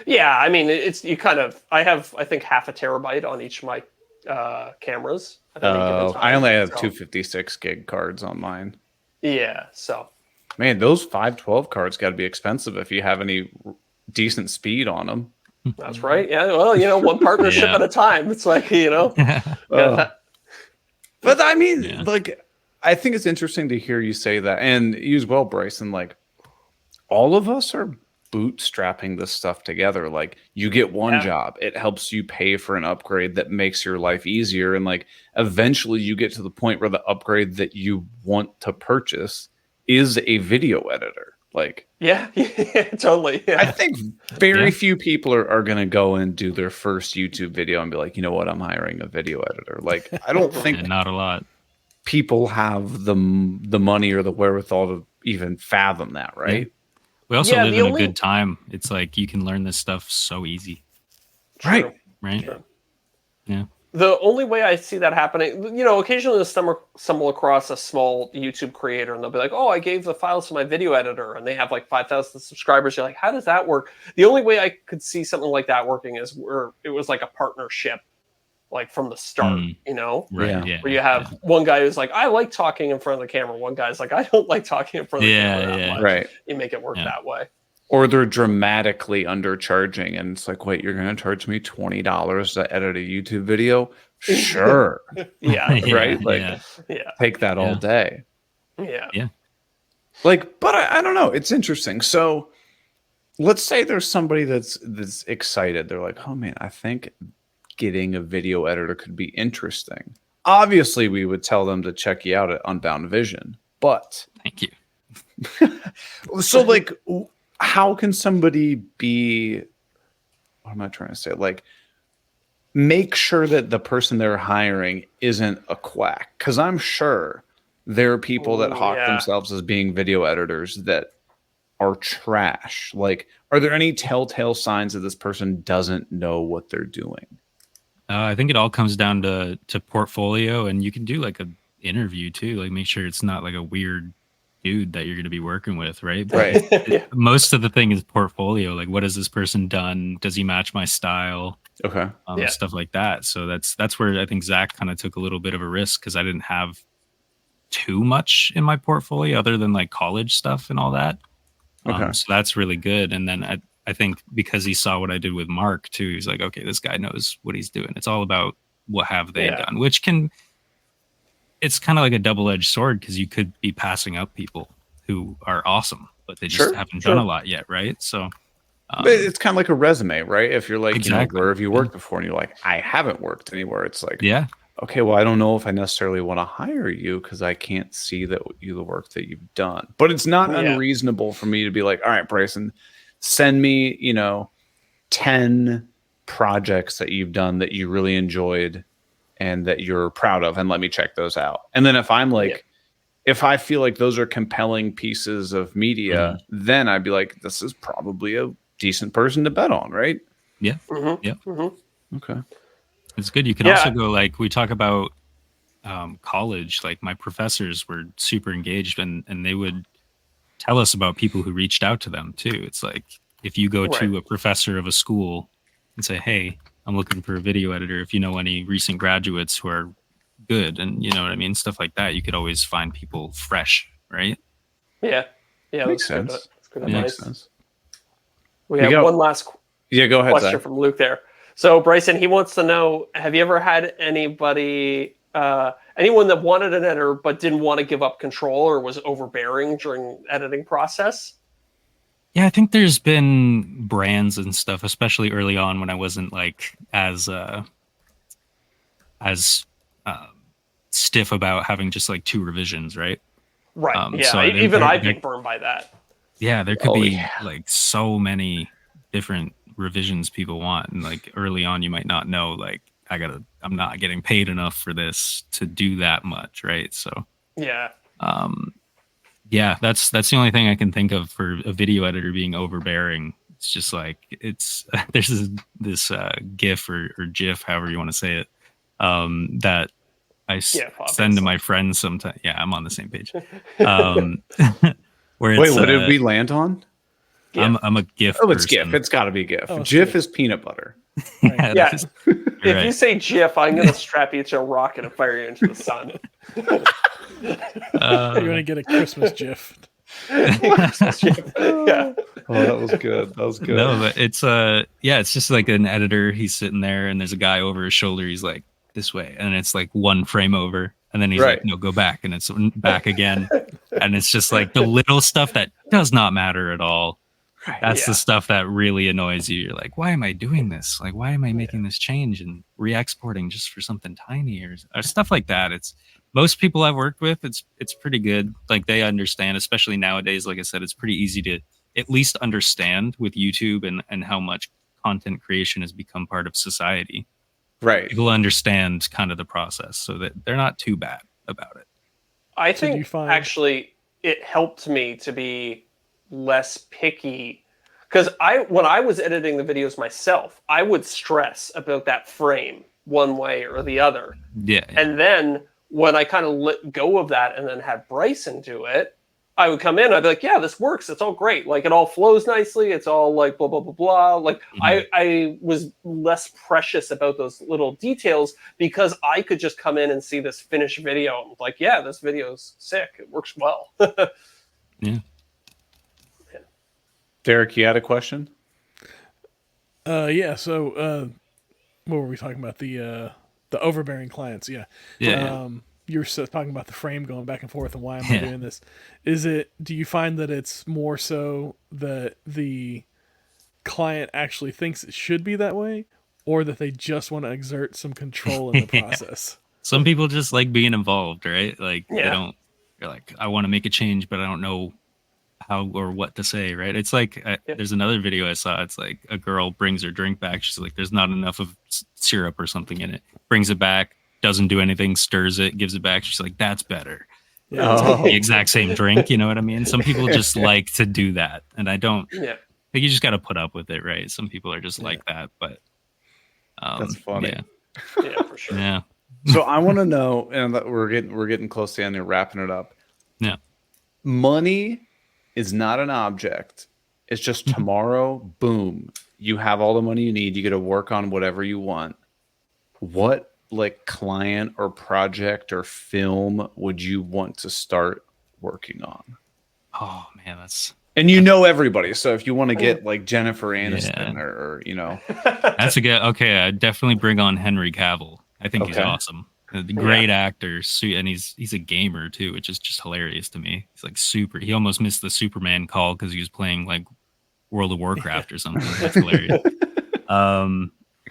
Yeah, I mean, it's you kind of. I have, I think, half a terabyte on each of my cameras. I only have 256 gig cards on mine. Yeah, so man, those 512 cards got to be expensive if you have any decent speed on them. That's right. Yeah, well, one partnership at a time. It's like But I mean, like, I think it's interesting to hear you say that, and you as well, Brycen. Like, all of us are bootstrapping this stuff together. Like, you get one job, it helps you pay for an upgrade that makes your life easier, and like eventually you get to the point where the upgrade that you want to purchase is a video editor. Like, yeah, totally. Yeah. I think very few people are going to go and do their first YouTube video and be like, you know what, I'm hiring a video editor. Like, I don't think not a lot people have the money or the wherewithal to even fathom that, right? Yeah. We also live in a good time. It's like you can learn this stuff so easy. Right. Right. True. Yeah. The only way I see that happening, occasionally I'll stumble across a small YouTube creator and they'll be like, oh, I gave the files to my video editor and they have like 5,000 subscribers. You're like, how does that work? The only way I could see something like that working is where it was like a partnership, like from the start, Right. Yeah. Where you have one guy who's like, I like talking in front of the camera. One guy's like, I don't like talking in front of the camera that much. Right. You make it work that way. Or they're dramatically undercharging, and it's like, wait, you're going to charge me $20 to edit a YouTube video? Sure. Right? Like, take that all day. Yeah. Like, but I don't know. It's interesting. So let's say there's somebody that's excited. They're like, oh man, I think getting a video editor could be interesting. Obviously, we would tell them to check you out at Unbound Vision, but thank you. So like, how can somebody be, what am I trying to say? Like, make sure that the person they're hiring isn't a quack. Because I'm sure there are people that hawk themselves as being video editors that are trash. Like, are there any telltale signs that this person doesn't know what they're doing? I think it all comes down to portfolio, and you can do like an interview too. Like, make sure it's not like a weird dude that you're going to be working with, right? Right. Most of the thing is portfolio. Like, what has this person done? Does he match my style? Okay. Stuff like that. So that's where I think Zach kind of took a little bit of a risk, because I didn't have too much in my portfolio other than like college stuff and all that. Okay. So that's really good. And then I think because he saw what I did with Mark too, he's like, okay, this guy knows what he's doing. It's all about what have they done, which it's kind of like a double-edged sword, because you could be passing up people who are awesome, but they just haven't done a lot yet, right? So but it's kind of like a resume, right? If you're like, exactly. Where have you worked before? And you're like, I haven't worked anywhere. It's like, okay, well, I don't know if I necessarily want to hire you because I can't see the work that you've done. But it's not unreasonable for me to be like, all right, Brycen, send me, 10 projects that you've done that you really enjoyed and that you're proud of, and let me check those out. And then if I'm like, if I feel like those are compelling pieces of media, then I'd be like, this is probably a decent person to bet on, right? Yeah. Okay. It's good. You can also go, like, we talk about college, like my professors were super engaged, and they would tell us about people who reached out to them too. It's like, if you go to a professor of a school and say, hey, I'm looking for a video editor, if you know any recent graduates who are good, and you know what I mean, stuff like that, you could always find people fresh, right? Yeah. Makes sense. That's good Makes sense. We have one last go ahead, question from Luke there. So Brycen, he wants to know, have you ever had anyone that wanted an editor but didn't want to give up control or was overbearing during editing process? Yeah, I think there's been brands and stuff, especially early on when I wasn't like as stiff about having just like 2 revisions, right? Right. So Even I'd be burned by that. Yeah, there could be like so many different revisions people want, and like early on you might not know, like I'm not getting paid enough for this to do that much, right? So yeah, that's the only thing I can think of for a video editor being overbearing. It's just like there's this GIF or GIF, however you want to say it, that I send to my friends sometimes. Yeah, I'm on the same page. Where Wait, what did we land on? I'm a GIF. Oh, it's person. GIF. It's got to be GIF. Oh, GIF is peanut butter. Right. Yeah. If you say GIF, I'm gonna strap you to a rocket and fire you into the sun. You're gonna get a Christmas GIF. Yeah. Oh, that was good. That was good. No, but it's just like an editor. He's sitting there, and there's a guy over his shoulder. He's like this way, and it's like 1 frame over, and then he's like, no, go back, and it's back again, and it's just like the little stuff that does not matter at all. That's the stuff that really annoys you. You're like, why am I doing this? Like, why am I making this change and re-exporting just for something tiny or stuff like that? It's most people I've worked with, it's pretty good. Like they understand, especially nowadays. Like I said, it's pretty easy to at least understand with YouTube and how much content creation has become part of society. Right. People understand kind of the process, so that they're not too bad about it. I think actually it helped me to be less picky, because when I was editing the videos myself, I would stress about that frame one way or the other. Yeah. And then when I kind of let go of that and then had Brycen do it, I would come in, I'd be like, yeah, this works. It's all great. Like it all flows nicely. It's all like blah, blah, blah, blah. Like I was less precious about those little details because I could just come in and see this finished video. And like, yeah, this video's sick. It works well. Yeah. Derek, you had a question? Yeah. So, what were we talking about? The overbearing clients. Yeah. You were talking about the frame going back and forth and why am I doing this? Do you find that it's more so that the client actually thinks it should be that way, or that they just want to exert some control in the process? Some people just like being involved, right? Like they're like, I want to make a change, but I don't know how or what to say, right? It's like there's another video I saw. It's like a girl brings her drink back. She's like, there's not enough of syrup or something in it. Brings it back, doesn't do anything, stirs it, gives it back. She's like, that's better. Yeah. It's like the exact same drink, you know what I mean? Some people just like to do that, and I don't. Yeah. Like you just got to put up with it, right? Some people are just like that, but that's funny. Yeah, for sure. Yeah. So I want to know, and we're getting close to the end and wrapping it up. Yeah. Money is not an object. It's just tomorrow, boom, you have all the money you need. You get to work on whatever you want. What like client or project or film would you want to start working on? Oh man, and you know everybody. So if you want to get like Jennifer Aniston or you know, that's a good. Okay, I'd definitely bring on Henry Cavill. I think he's awesome. Great actor, and he's a gamer too, which is just hilarious to me. He's like super. He almost missed the Superman call because he was playing like World of Warcraft or something. That's hilarious.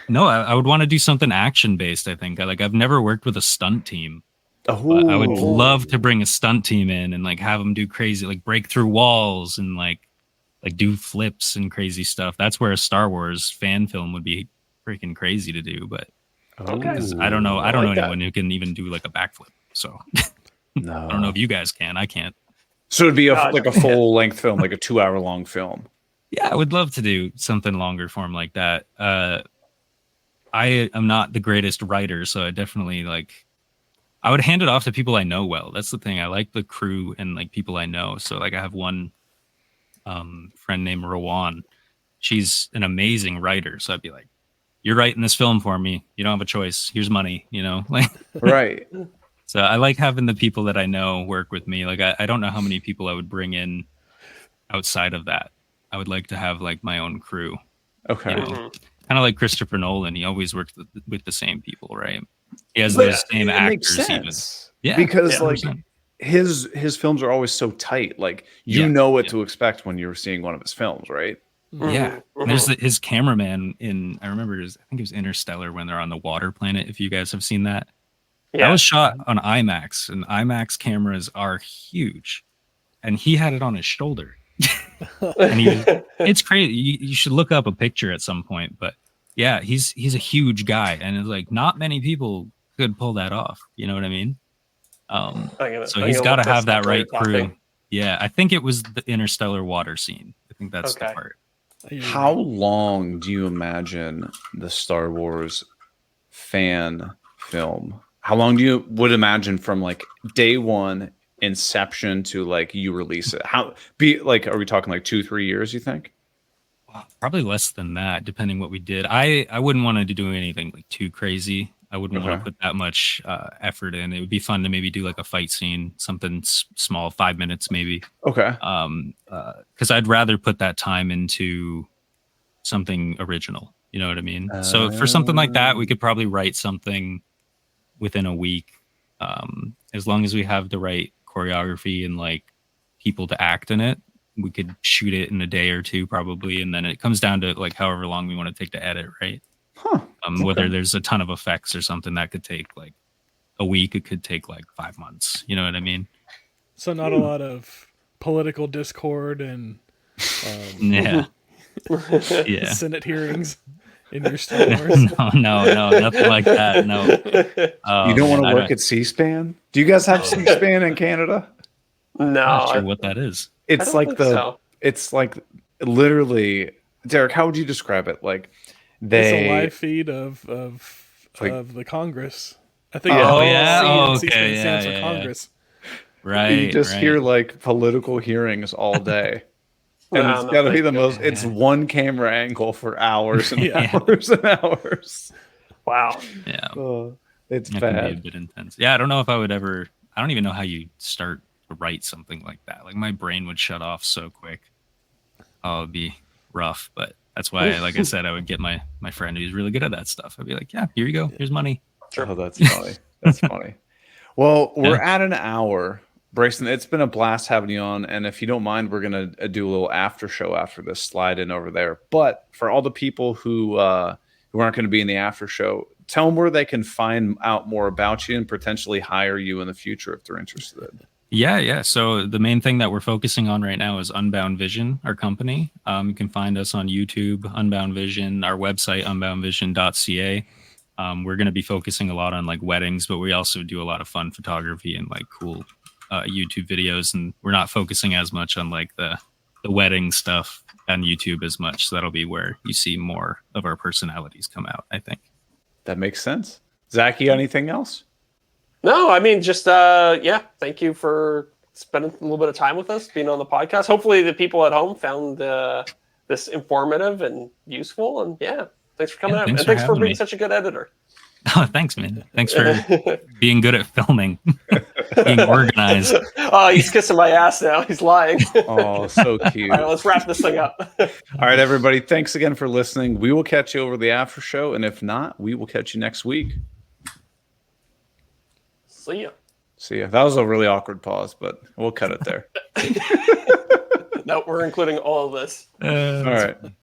No, I would want to do something action based. I think I've never worked with a stunt team. I would love to bring a stunt team in and like have them do crazy, like break through walls and like do flips and crazy stuff. That's where a Star Wars fan film would be freaking crazy to do, but. Because I don't know anyone who can even do like a backflip. So no. I don't know if you guys can. I can't. So it'd be like a full length film, like a 2-hour long film. Yeah, I would love to do something longer form like that. I am not the greatest writer, so I definitely I would hand it off to people I know well. That's the thing. I like the crew and like people I know. So like I have one friend named Rowan. She's an amazing writer. So I'd be like, you're writing this film for me. You don't have a choice. Here's money, you know? Like right. So I like having the people that I know work with me. Like I don't know how many people I would bring in outside of that. I would like to have like my own crew. Okay. You know? Kind of like Christopher Nolan. He always works with the same people, right? He has those same actors even. Yeah. Because like his films are always so tight. Like you know what to expect when you're seeing one of his films, right? Yeah, there's his cameraman in. I remember I think it was Interstellar when they're on the water planet. If you guys have seen that, That was shot on IMAX, and IMAX cameras are huge. And he had it on his shoulder. And it's crazy. You should look up a picture at some point. But yeah, he's a huge guy, and it's like not many people could pull that off. You know what I mean? So he's got to have that right crew. Yeah, I think it was the interstellar water scene. I think that's the part. How long do you imagine the Star Wars fan film? How long do you would imagine from like day one inception to like you release it? Are we talking like 2-3 years, you think? Probably less than that, depending what we did. I wouldn't want to do anything like too crazy. I wouldn't want to put that much effort in. It would be fun to maybe do like a fight scene, something small, 5 minutes maybe. Okay. Because I'd rather put that time into something original. You know what I mean? So for something like that, we could probably write something within a week, as long as we have the right choreography and like people to act in it. We could shoot it in a day or two probably, and then it comes down to like however long we want to take to edit, right? Whether there's a ton of effects or something that could take like a week, it could take like 5 months. You know what I mean? So not a lot of political discord and yeah. Senate hearings in your Star Wars. No, nothing like that. No. You don't want to work at C-SPAN? Do you guys have C-SPAN in Canada? No, I'm not sure what that is. It's like it's like literally, Derek, how would you describe it? Like it's a live feed of the Congress. I think C-SPAN stands for Congress. Right. You just hear like political hearings all day. And it's got to be the most. It's one camera angle for hours and hours and hours. Wow. Yeah. It's that bad. can be a bit intense. Yeah, I don't know if I would ever. I don't even know how you start to write something like that. Like my brain would shut off so quick. Oh, it'd be rough. But that's why, like I said, I would get my friend who's really good at that stuff. I'd be like, yeah, here you go. Here's money. Sure. Oh, that's funny. That's funny. Well, we're at an hour. Brycen, it's been a blast having you on, and if you don't mind, we're gonna do a little after show after this. Slide in over there. But for all the people who aren't going to be in the after show, tell them where they can find out more about you and potentially hire you in the future if they're interested. Yeah. So the main thing that we're focusing on right now is Unbound Vision, our company. You can find us on YouTube, Unbound Vision, our website, unboundvision.ca. We're going to be focusing a lot on like weddings, but we also do a lot of fun photography and like cool YouTube videos, and we're not focusing as much on like the wedding stuff on YouTube as much. So that'll be where you see more of our personalities come out, I think. That makes sense. Zach, you got anything else? No, I mean, just thank you for spending a little bit of time with us, being on the podcast. Hopefully the people at home found this informative and useful, and thanks for coming out, and thanks for being such a good editor. Oh, thanks, man. Thanks for being good at filming, being organized. Oh, he's kissing my ass now. He's lying. Oh, so cute. All right, let's wrap this thing up. All right, everybody. Thanks again for listening. We will catch you over the after show, and if not, we will catch you next week. See ya. That was a really awkward pause, but we'll cut it there. No, we're including all of this. All right.